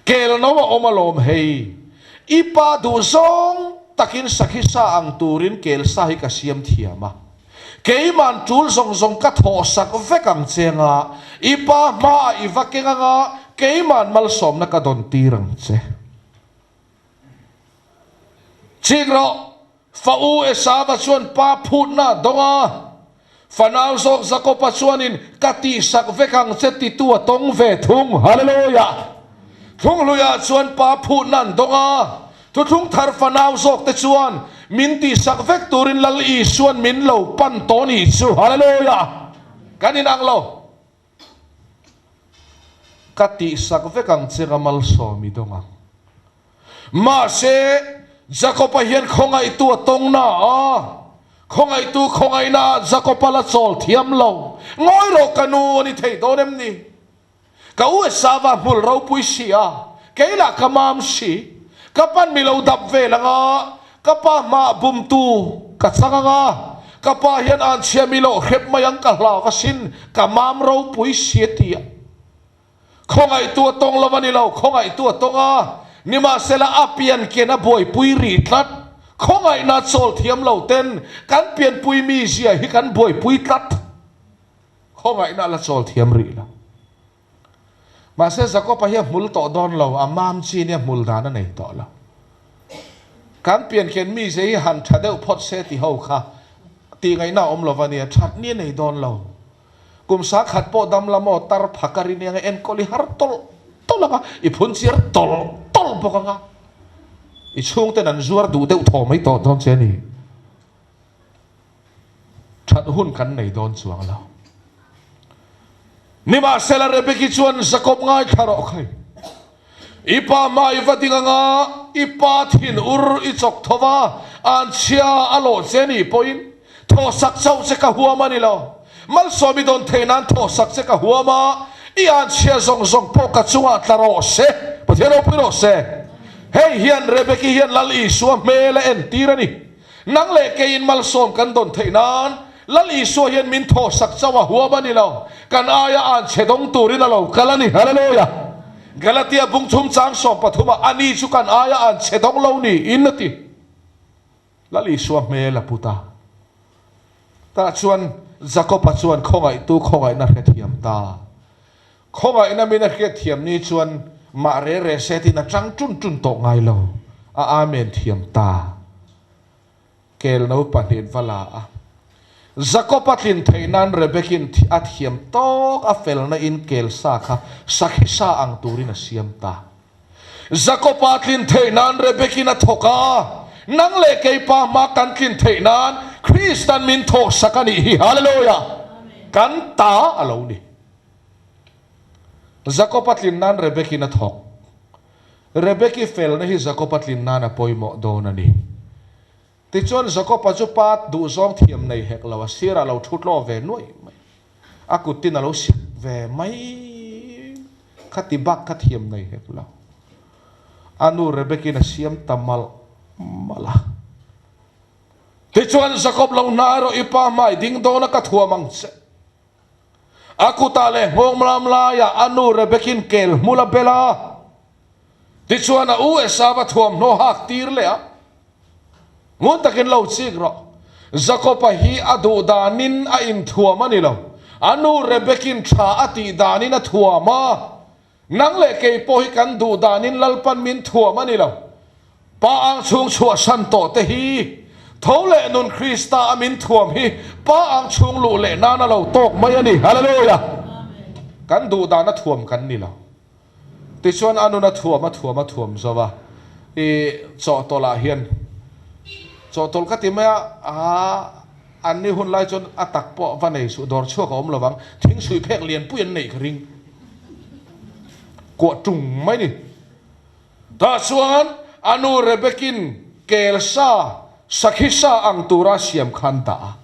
S1: kel no wa omalom hei ipa du zong takin sakhi sa ang turin kel sa hi ka siam thiama keiman tul zong zong ka tho sak vekang che nga ipa ma ivakenga nga keiman mal som na ka don tirang che chigro fau esava chuan pa phut na donga fanau sok Jacoba chuanin kati sak vekang che ti tu tong ve thung hallelujah thung luya chuan pa phut nan donga tu thung thar fanau sok te chuan min ti sak vek turin lal i chuan min lo pan to ni chu hallelujah kanin ang lo kati sak vekang che gamal so mi donga ma se Jacoba hian khongai tu tong na khongai tu khongai na Jacoba la chol thiam lo ngoi ro kanu ni thei donem ni ka u sava mul ro pui sia keila kamam si kapan milo dap ve langa kapa ma bum tu ka changa nga kapa hian an chia milo khep mayang ka hla vasin kamam ro pui sia ti khongai tu tong lawani lo khongai tu tonga nima sela apian kena boy pui ri tlat khongai na chol thiam lo ten kan pian pui mi zia hi kan boy pui tlat khongai na la chol thiam ri la ma se Jacoba hi mul to don lo amam chi ne mul dana nei to la kan pian ken mi se han thadeu phot se ti ho kha ti ngai na om lo vania that ni nei don lo kum sa khat po dam la mo tar phakari ne en koli har tol tolanga i phun chir tol tol bokanga i chung te nan zuar du deuh tho mai to don che ni that hun kan nei don chuang la nima sela rebeki chuan Jacob ngai tharo khai ipa mai vadinga nga ipa thin ur i chok thova an chia alo cheni point tho sak chau che ka huama ni lo mal somi don theinan tho sak che ka huama ian chia zong zong po ka chunga tlaro se Pathian piro se hey hian rebeki hian lal i suam mele en tirani nang le ke in mal som kan don theinan lal i so hian min tho sak chawa huama ni lo kan aya an chedong turin lo kalani hallelujah Galatia bung thum chang som pathuma ani chu kan aya an chedong lo ni inati lal i suam mele puta ta chuan Jacoba chuan khongai tu khongai na hethiam ta khongai na mina ke thiam ni chuan ma re re seti na chang chun chun to ngai lo a amen thiam ta kel no panin vala a Jacoba tin theinan rebekin a thiam to a fel na in kel sa kha sakhi sa ang turin a siam ta Jacoba tin theinan rebekin a thoka nang le ke pa ma kan tin theinan Christian min tho sakani hi hallelujah kan ta alo ni Jacoba tlinnan rebeki na thok rebeki fel na hi Jacoba tlinnan a poimo do na ni ti chuan Jacoba chu pat du zong thiam nei hek lawa sira lo thut lo ve noi akutin alo sik ve mai khati bak kha thiam nei hek lo anu rebeki na siam tamal mala ti chuan Jacob lo na ro ipa mai ding do na ka thua mang che aku tale ngong mlam la ya anu rebekin kel mula bela ti chuana u esava thuam no hak tir le a ngun takin lo chigro Jacoba hi adu danin a in thuam ani lo anu rebekin tha ati danin a thuama nang le ke po hi kan du danin lalpan min thuam ani lo pa ang chung chua san to te hi thole nun Krista amin thuam hi pa ang chung lu le na na lo tok mai ani hallelujah kan du da na thuam kan ni lo ti chuan anu na thuam zawa e cho tola hian cho tol ka ti ma an ni hun lai chon atak po vanei su dor chua ka om lawang thing sui phek lian puyan nei ring ko tung mai ni ta chuan anu rebekin kelsa sakhisa ang tura siam khanta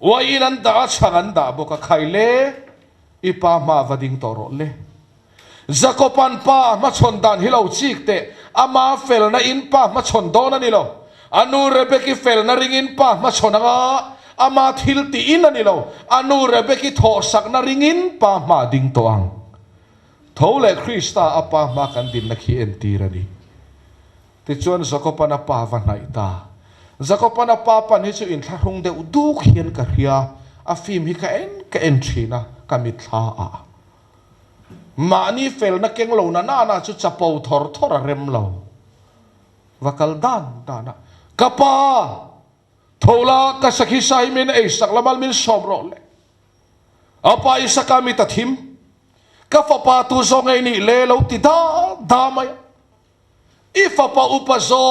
S1: wa inan da changan da boka khaile ipa ma vading toro le Jacoban pa ma chondan hilo chikte ama fel na in pa ma chondona nilo anu rebeki fel na ringin pa ma chonanga ama thilti in nilo anu rebeki thosak na ringin pa ma ding toang thole Krista apa ma kan din na khi entirani ti chuan Jacoban pa van naita Jacoban pa pan hi chu in thlahung de du khian ka ria a fim hi ka en thina kamitha a mani fel na keng lo na chu chapo thor rem lo vakal dan dana kapa thola ka sakhi sai min ei saklamal min somro le apa Isaaka mi tathim ka fa pa tu zo ngai ni le lo ti da mai ifa pa upazo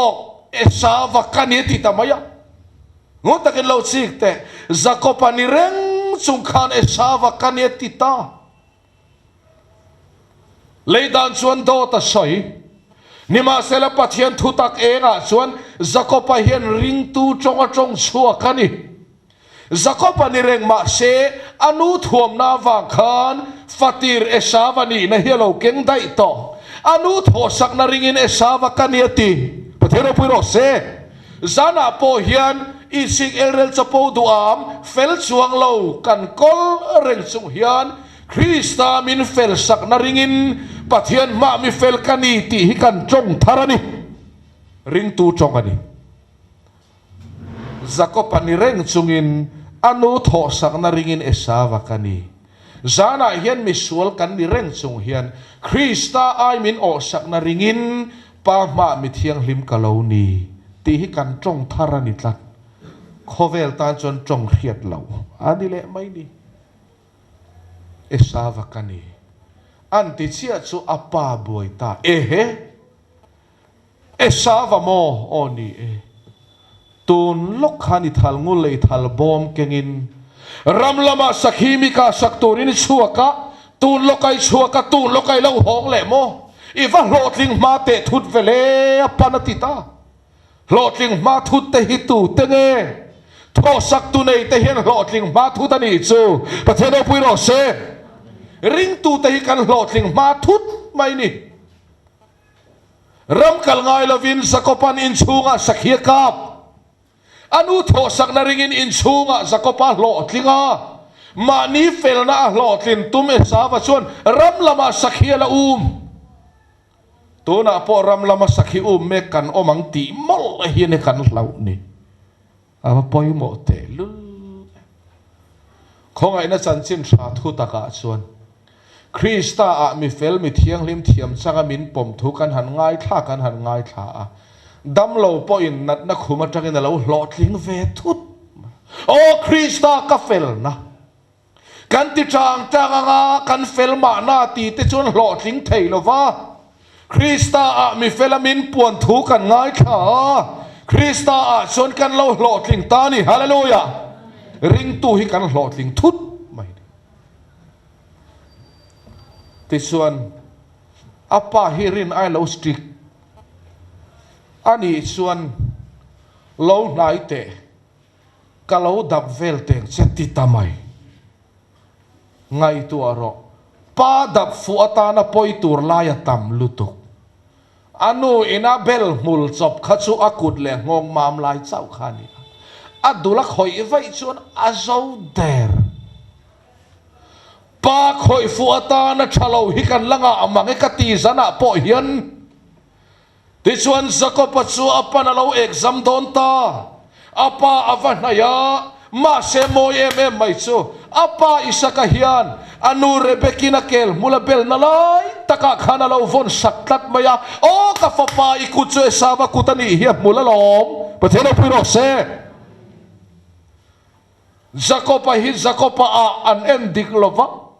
S1: esa vakani ti tamaya ngotakin lo sikte Jacoba ni reng chungkhan esa vakani ti ta leidan chuan do ta soi nima sela Pathian thutak enga chuan Jacoba hian ring tu chonga chong chua kani Jacoba ni reng ma se anu thuam na wang khan fatir esavani na hialo keng dai to anu thosak na ringin esava kani ati Pathian puiro se zana po hian isik elrel chapo duam fel chuang lo kan kol reng chung hian Krista min fel sak na ringin Pathian ma mi fel kani ti hi kan chong tharani ring tu chong ani Jacoba ni reng chungin anu tho sak na ringin esava kani zana hian mi sual kan ni reng chung hian Krista ai min o sak na ringin pa ma mi thiang hlim kalo ni ti hi kan chong tharani tlat khovel tan chon chong khiat lo ani le mai ni esava kani anti chia chu apa boita ehe esava mo oni tun lok khani thal ngul lei thal bom kengin ramlama sakhimi ka saktorin chuaka tun lokai lo hong le mo iwa lotling ma te thut vele panatita lotling ma thut te hitu tenge tho sak tu nei te hian lotling ma thut ani chu Pathian puiro se ring tu te hi kan lotling ma thut mai ni ram kal ngai lovin Jacoban in chunga sakhia kap anu tho sak na ringin in chunga Jacoba lotlinga mani fel na lotlin tum esava chuan ram lama sakhia la tuna po ram lama sakhi me kan omang ti mol hian kan lau ni ava poi mo te lu khongai na chanchin tha thu taka chuan Krista a mi fel mi thiang lim thiam changa min pom thu kan han ngai thla a dam lo po in nat na khuma tangin lo hlotling ve thut o Krista ka fel na kan ti chang anga kan fel ma na ti te chuan hlotling thei lo wa Krista a mi felamin puan thu kan ngai tha Krista a chon kan lo hlotling ta ni hallelujah ring tu hi kan hlotling thut mai ti chuan apa hirin ai lo strict ani chuan lo nai te ka lo dap vel teng cheti tamai ngai tu aro pa dap fu atana poi tur laya tam lutuk anu ina bel mul chop khachu akut le ngong mam lai chau khani adula khoi vai chuan azo der pa khoi fu atana thalo hi kan langa amange kati zana po hian ti chuan Jacoba chu apana lo exam don ta apa avanaya ma se mo em mai chu apa Isaaka hian anu rebekina kel mulabel nalai taka khana lo von saklat maya o ka fapa ikutso esaba kutani hian mulalom Pathian puiro se Jacoba a an endik lova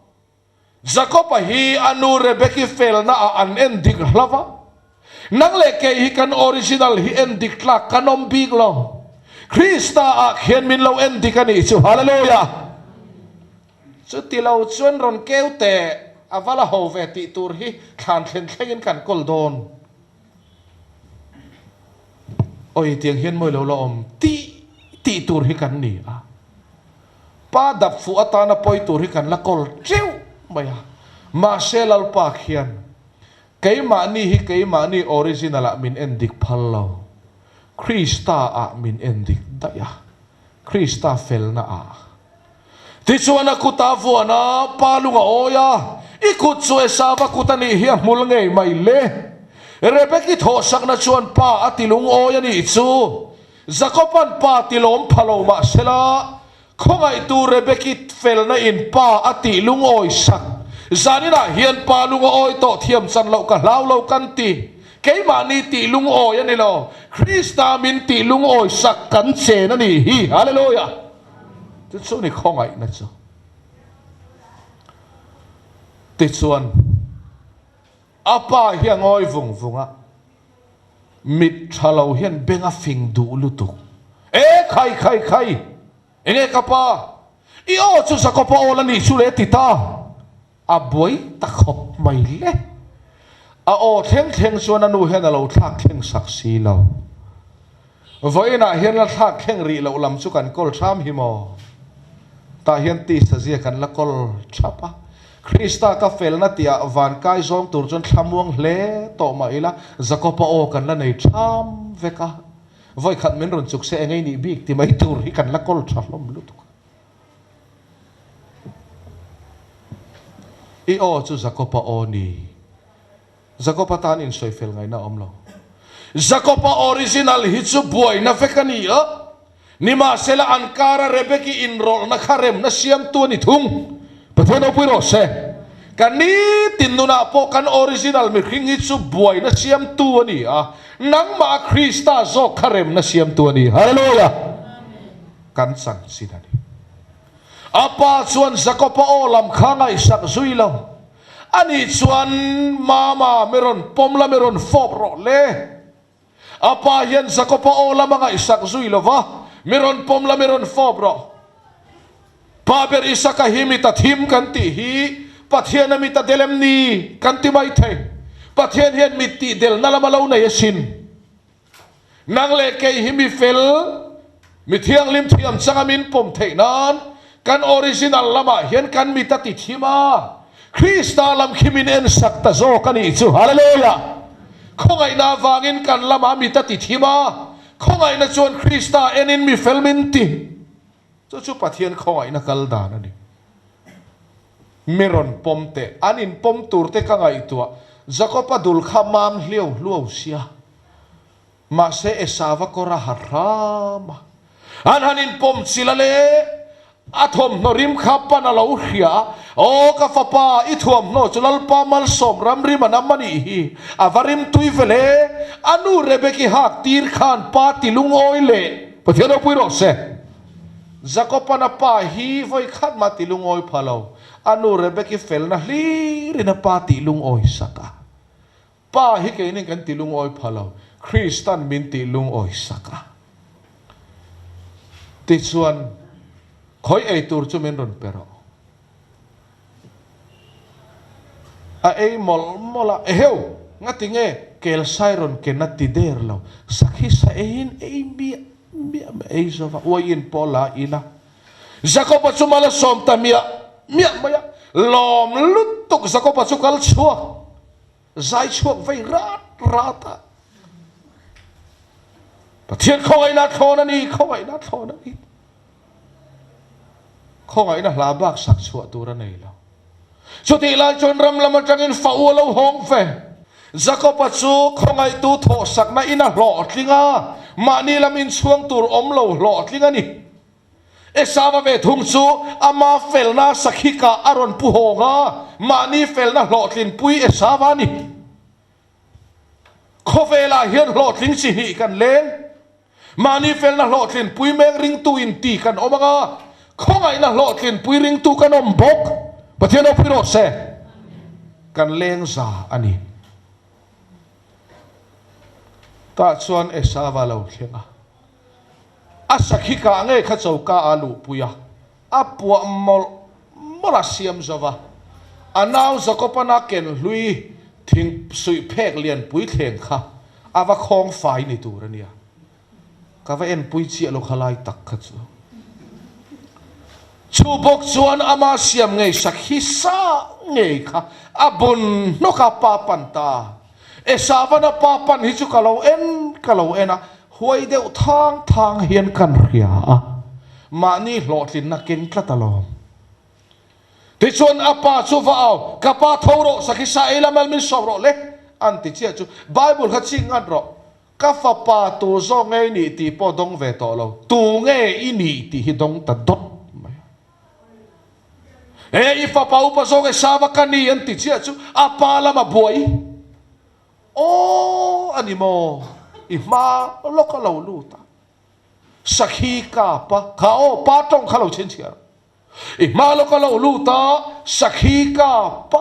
S1: Jacoba hi anu rebeki fel na a an endik lova nang leke hi kan original hi endik tla kanom big lo Krista a khian min lo endik ani chu hallelujah chu ti lo chuan ron keute avala ho ve ti tur hi khan thlengin kan kol don oi tiang hian moi lo om ti tur hi kan ni a pa dap fu atana poi tur hi kan la kol chiu maya ma selal pa khian keima ni hi keima ni original a min endik phallo Krista a min endik daya Krista felna a ti chuana kuta vuana palunga oya ikut chu esava kutani hi mul ngei mai le rebeki tho sakna chuan pa atilung oya ni chu Jacoban pa tilom phalo ma sela khongai tu rebeki felna in pa atilung oi sak zanina hian pa lunga oi to thiam chan lo ka lau lo kan ti keima ni ti lung oi ani lo Krista min ti lung oi sak kan che na ni hi hallelujah tu chu ni khongai na chu ti chuan apa hiang oi vung vunga mit thalo hian benga fing du lutuk khai enge kapa i o chu Jacoba ola ni chu le ti ta a boy ta khop mai le a o theng chuan anu hen alo thak theng saksi lo voina hian la thak theng ri lo lam chu kan kol tham hi mo ta hian ti sa zia kan la kol thapa Krista ka felna tia van kai zong tur chon thamuang hle to ma ila Jacoba o kan la nei tham veka voi khat men ron chuk se engai ni bik ti mai tur hi kan la kol thlom lutuk i o chu Jacoba o ni Jacoba tan in soi fel ngai na omlo Jacoba original hi chu boy na fekani a nima sela ankara rebeki in rol na kharem na siam tu ni thung pathen opui ro se kani tinuna po kan original mi khing hi chu boy na siam tu ani a nang ma Krista zo kharem na siam tu ani hallelujah kan san sinani apa chuan Jacoba o lam khangai sak zui lo ani chuan mama meron pomla meron fop ro le apa hian Jacoba o lam nga isak zui lo wa meron pomla meron fop ro paber Isaaka himita thim kan ti hi Pathian mita delem ni kan ti mai the Pathian hian miti del nalamalo na yesin nang le ke himi fel mithiang lim thiam changamin pom theinan kan original lama hian kan mita ti thima Krista lam khimin en sakta zo kani chu hallelujah khongai na wangin kan lama mita ti thima khongai na chuan Krista enin mi felmin ti chu Pathian khongai na kal dan ani meron pomte anin pom turte ka ngai tua Jacoba dul khamam hliau luau sia ma se esava kora harama hanin pom silale athom norim khapa na lo hria o ka fapa ithom no chulal pa mal som ramri manamani hi avarim tuivele anu rebeki hak tir khan pa tilung oile Pathian opui ro se Jacoba na pa hi voi khat ma tilung oi phalo anu rebeki fel na hli ri na pa tilung oi saka pa hi ke ning kan tilung oi phalo Kristan min tilung oi saka ti chuan khoi ei tur chu men ron pero a ei mola eheu ngati nge kel sairon ke na ti der lo sakhi sa ein ei mi ei so wa in pola ina Jacoba chu mala som ta mia maya lom lutuk Jacoba chu kal chuak zai chuak vai rata Pathian khongai na thona ni khongai na labak sak chua tura nei lo chuti la chon ram lama tangin fa u lo hong fe Jacoba chu khongai tu tho sak na ina lo tlinga mani lamin chuang tur om lo lo tlinga ni esava ve thum chu ama felna sakhika aron pu honga mani felna lo tlin pui esava ni khovela hian lo tling chi hi kan leng mani felna lo tlin pui meng ring tu in ti kan omanga khongai na lo tlin pui ring tu kan om bok Pathian opui ro se kan leng za ani ta chuan esava lo thlenga asakhika nge kha chauka alu puya apua mola siam zova anau Jacoba na ken hlui thing sui phek lian pui thleng kha ava khong fai ni turania ka va en pui chi lo khalai tak kha chu chu bok chuan ama siam ngei sakhi sa ngei kha abun no ka pa panta e savana pa pan hi chu kalo en a huai deuh thang thang hian kan ria a mani hlotlin na ken tlatalom ti chuan apa chu va au kapa thoro sakhi sa elamal min sawro le anti chia chu bible kha chingan ro ka fa pa tu zo ngei ni ti po dong ve to lo tu nge ini ti hi dong ta dot e fa pa upa zo nge sava kani anti chia chu apa lama boy o animo ima lo ka lo luta sakhi ka pa ka o pa tong kha lo chen chia ima lo ka lo luta sakhi ka pa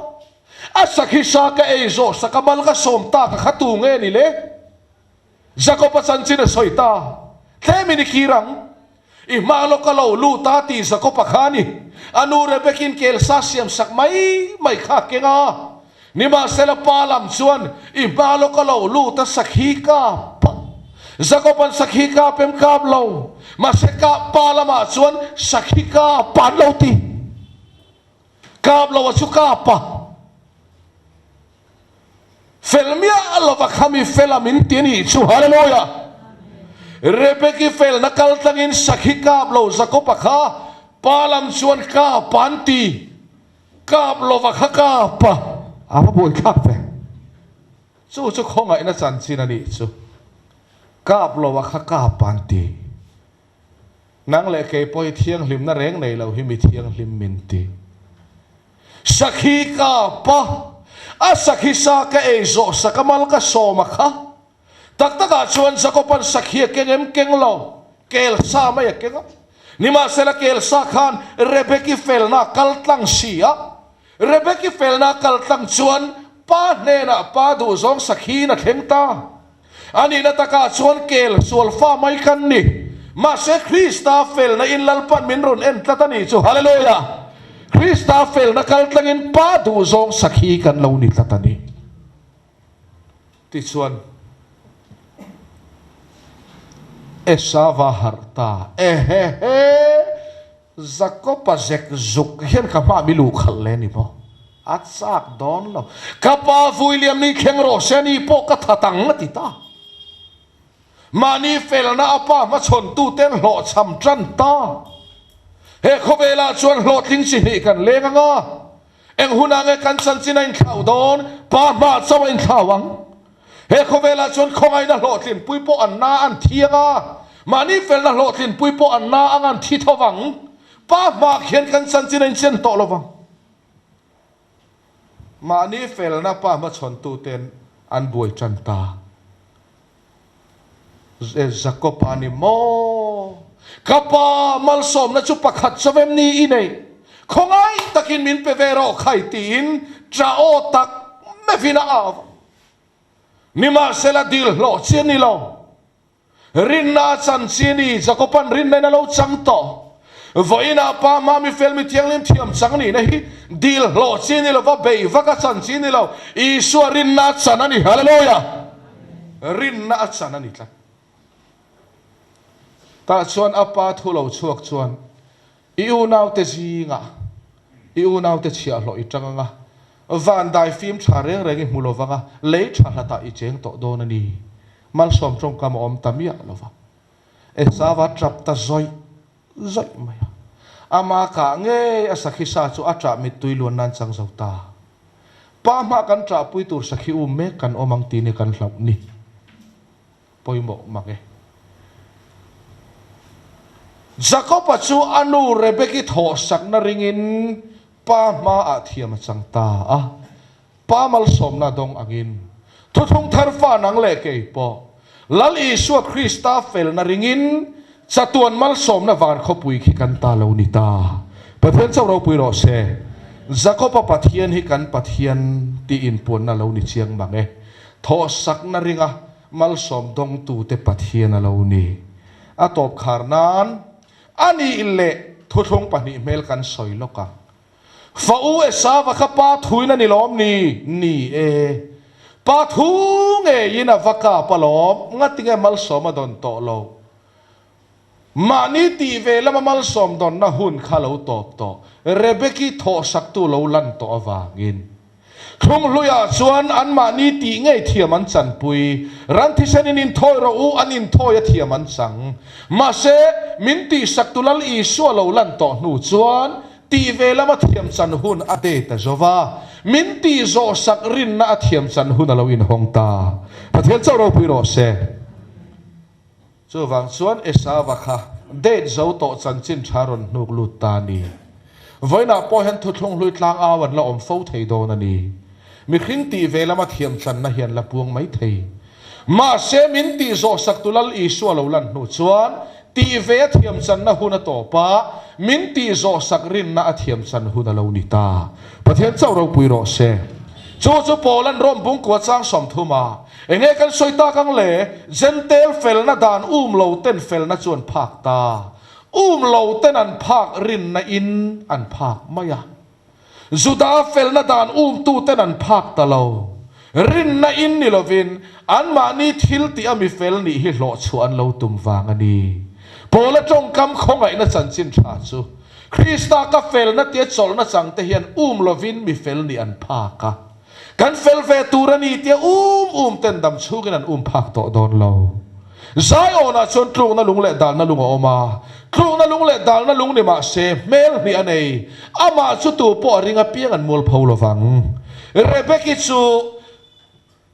S1: a sakhi sa ka e zo sakamal ka somta ka khatu nge ni le Jacoba chanchin soita themi ni kirang ima lo ka lo luta ti Jacoba khani anu rebekin kel sasiam sak mai kha kenga nima sela palam chuan ima lo ka lo luta sakhi ka pa Jacoban sakhi ka pem kap lo ma se ka palama chuan sakhi ka pan lo ti kap lo chu ka pa felmia alova khami felamin tiani chu hallelujah rebeki fel nakal tangin sakhi kap lo Jacoba kha palam chuan ka panti kap lova kha ka pa apa boy kap ve chu khonga ina chanchin ani chu kap lova kha ka panti nang le ke poi thiang hlim na reng nei lo hi mi thiang hlim min ti sakhi ka pa a sakhi sa ka e zo sakamal ka soma kha taka chuan Jacoban sakhi kengem kenglo kel sa mai kenga nima sela kel sa khan rebeki felna kaltlang sia rebeki felna kaltlang chuan pa nena pa du zong sakhi na thengta ani na taka chuan kel sulfa mai kan ni ma se Krista felna in lalpan min ron en tlatani chu hallelujah Krista fel na kaltlangin pa du zong sakhi kan lo ni tlatani ti chuan esava harta he Jacoba zek zuk hian ka ma milu khal le ni mo atsak don lo kapa William ni khengro seni po ka thatang ti ta mani fel na apa ma chon tu ten lo cham tran ta he khobela chuan hlotling si ni kan lenga nga eng hunange kan chanchin in thau don pa ma chaw in thawang he khobela chuan khongai na hlotlin puipo anna an thianga mani fel na hlotlin puipo anna angan thi thawang pa ma khian kan chanchin in chen to lowang mani fel na pa ma chon tu ten an boi chan ta Jacoba ni mo kapa malsom na chu pakhat savem ni inei khongai takin min pevero khai tin trao tak mevina av nima sela dil lo chini lo rinna chan chini Jacoban rinna na lo chang to voina pa ma mi fel mi tiang lim thiam chang ni na hi dil lo chini lo va bei va ka chan chini lo isu rinna chan ani hallelujah rinna chan ani tla ta chuan apa thulo chuak chuan iu nau te zinga iu nau te chia lo itanga nga van dai film thareng reng mulowanga le thalata I cheng to don ani mal som trong kam om tamia lova e sawa trap ta zoi maya ama ka nge asakhi sa chu atra mi tuilon nan chang zauta pa ma kan tra pui tur sakhi me kan omang ti ne kan hlau ni poimo mange Jacoba chu anu rebeki tho sak na ringin pa ma a thiam chang ta a pa mal som na dong angin thu thung THAR4 nang le ke po lal Isu Krista fel na ringin chatuan mal som na van khopui khi kan ta lo ni ta pathian chaw ropui ro se Jacoba pathian hi kan pathian ti in pon na lo ni chiang mange tho sak na ringa mal som dong tu te pathian na lo ni atop kharnan ani ille thuthong pani mel kan soiloka fa u esa va khapa thuina ni lom ni e pa thu nge ina vaka palom ngatinge mal soma don to lo มานี่ตีเวลมามัลสอมดอนนะหุ่นข้าเราตอบต่อเรเบกีโทสักตัวเราลันต่อวางินทุ่งลุยาชวนอันมานี่ตีไงเทียมันจันปุยรันที่เซนินทอยเราอันนินทอยเทียมันสังมาเซมินตีสักตัวลอีสัวเราลันต่อหนูชวนตีเวลมาเทียมจันหุ่นอเดตจวามินตีโจสักรินนะเทียมจันหุ่นเราอินหงตาประเทศเจ้าเราปุยโรเซเจ้าวังชวนเอสาวะค่ะเดดเจ้าโตจันจินชารอนนุกลุตานีไว้น่ะพอเห็นทุกลงลุยทางอาวันละอมเฝ้าไทยโดนันนี่มีครึ่งตีเวลามาเทียมจันนะเห็นละพวงไม่ไทยมาเซมินตีโจสักตุลลอีสัวเราลันนุชวนตีเวเทียมจันนะหุ่นต่อป้ามินตีโจสักรินนะเทียมจันหุ่นเรานิตาประเทศเจ้าเราปุยโรเซจู่ๆโปแลนด์ร่มบุ้งกวดสร้างสมทุมาเองกันสวยตากังเล่เจนเตลเฟลนะดานเราเต้นเฟลนะจวนภาคตาเราเต้นอันภาครินนะอินอันภาคไม่ยะจุดาเฟลนะดานตู้เต้นอันภาคตะเรารินนะอินนี่เราวินอันมานี่ทิลติอามิเฟลนี่ฮิโลชวนเราตุ่มวางอันนี้โปละจงคำของไอ้นะจันจินชาจูคริสตาก็เฟลนะเตียจอลนะจังเตียนเราวินมีเฟลนี่อันภาคกันเฟลเฟตูรันีเตียเต้นดำชูกันนั่นพักต่อโดนเราใจโอนะชนครูนั่นลุงเล็ดดาลนั่นลุงออกมาครูนั่นลุงเล็ดดาลนั่นลุงนี่มาเซเมลนี่อันนี้อามาชุดตัวปอริงอเปียกันมูลพาวลฟังเรเบกิจู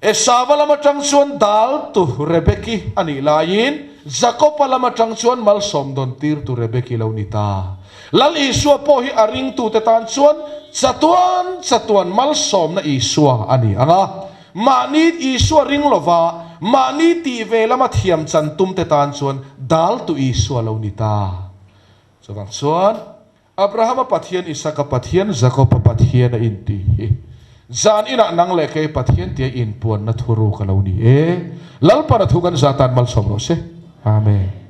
S1: เอสาวลามาจังชวนดาลตุเรเบกิอันนี้ลายินจักบลามาจังชวนมัลสมดอนตีร์ตุเรเบกิลานิตาลัลอีสัวพอฮิอาริงตุเตตานชวนสตวนมัลสอมนะอีสัวอันนี้อ่ะมานีอีสัวริงลวามานีตีเวลมาเทียมจันตุมเตตานชวนดัลตุอีสัวลานิตาสวังชวนอับราฮัมปัทเทียนอิสากปัทเทียนจักบปัทเทียนอินตีจานอินะนังเล็กปัทเทียนเตียอินปวนนัทรูกลาวนีลัลปะนัทุกันจาตันมัลสอมโรเซอาเมน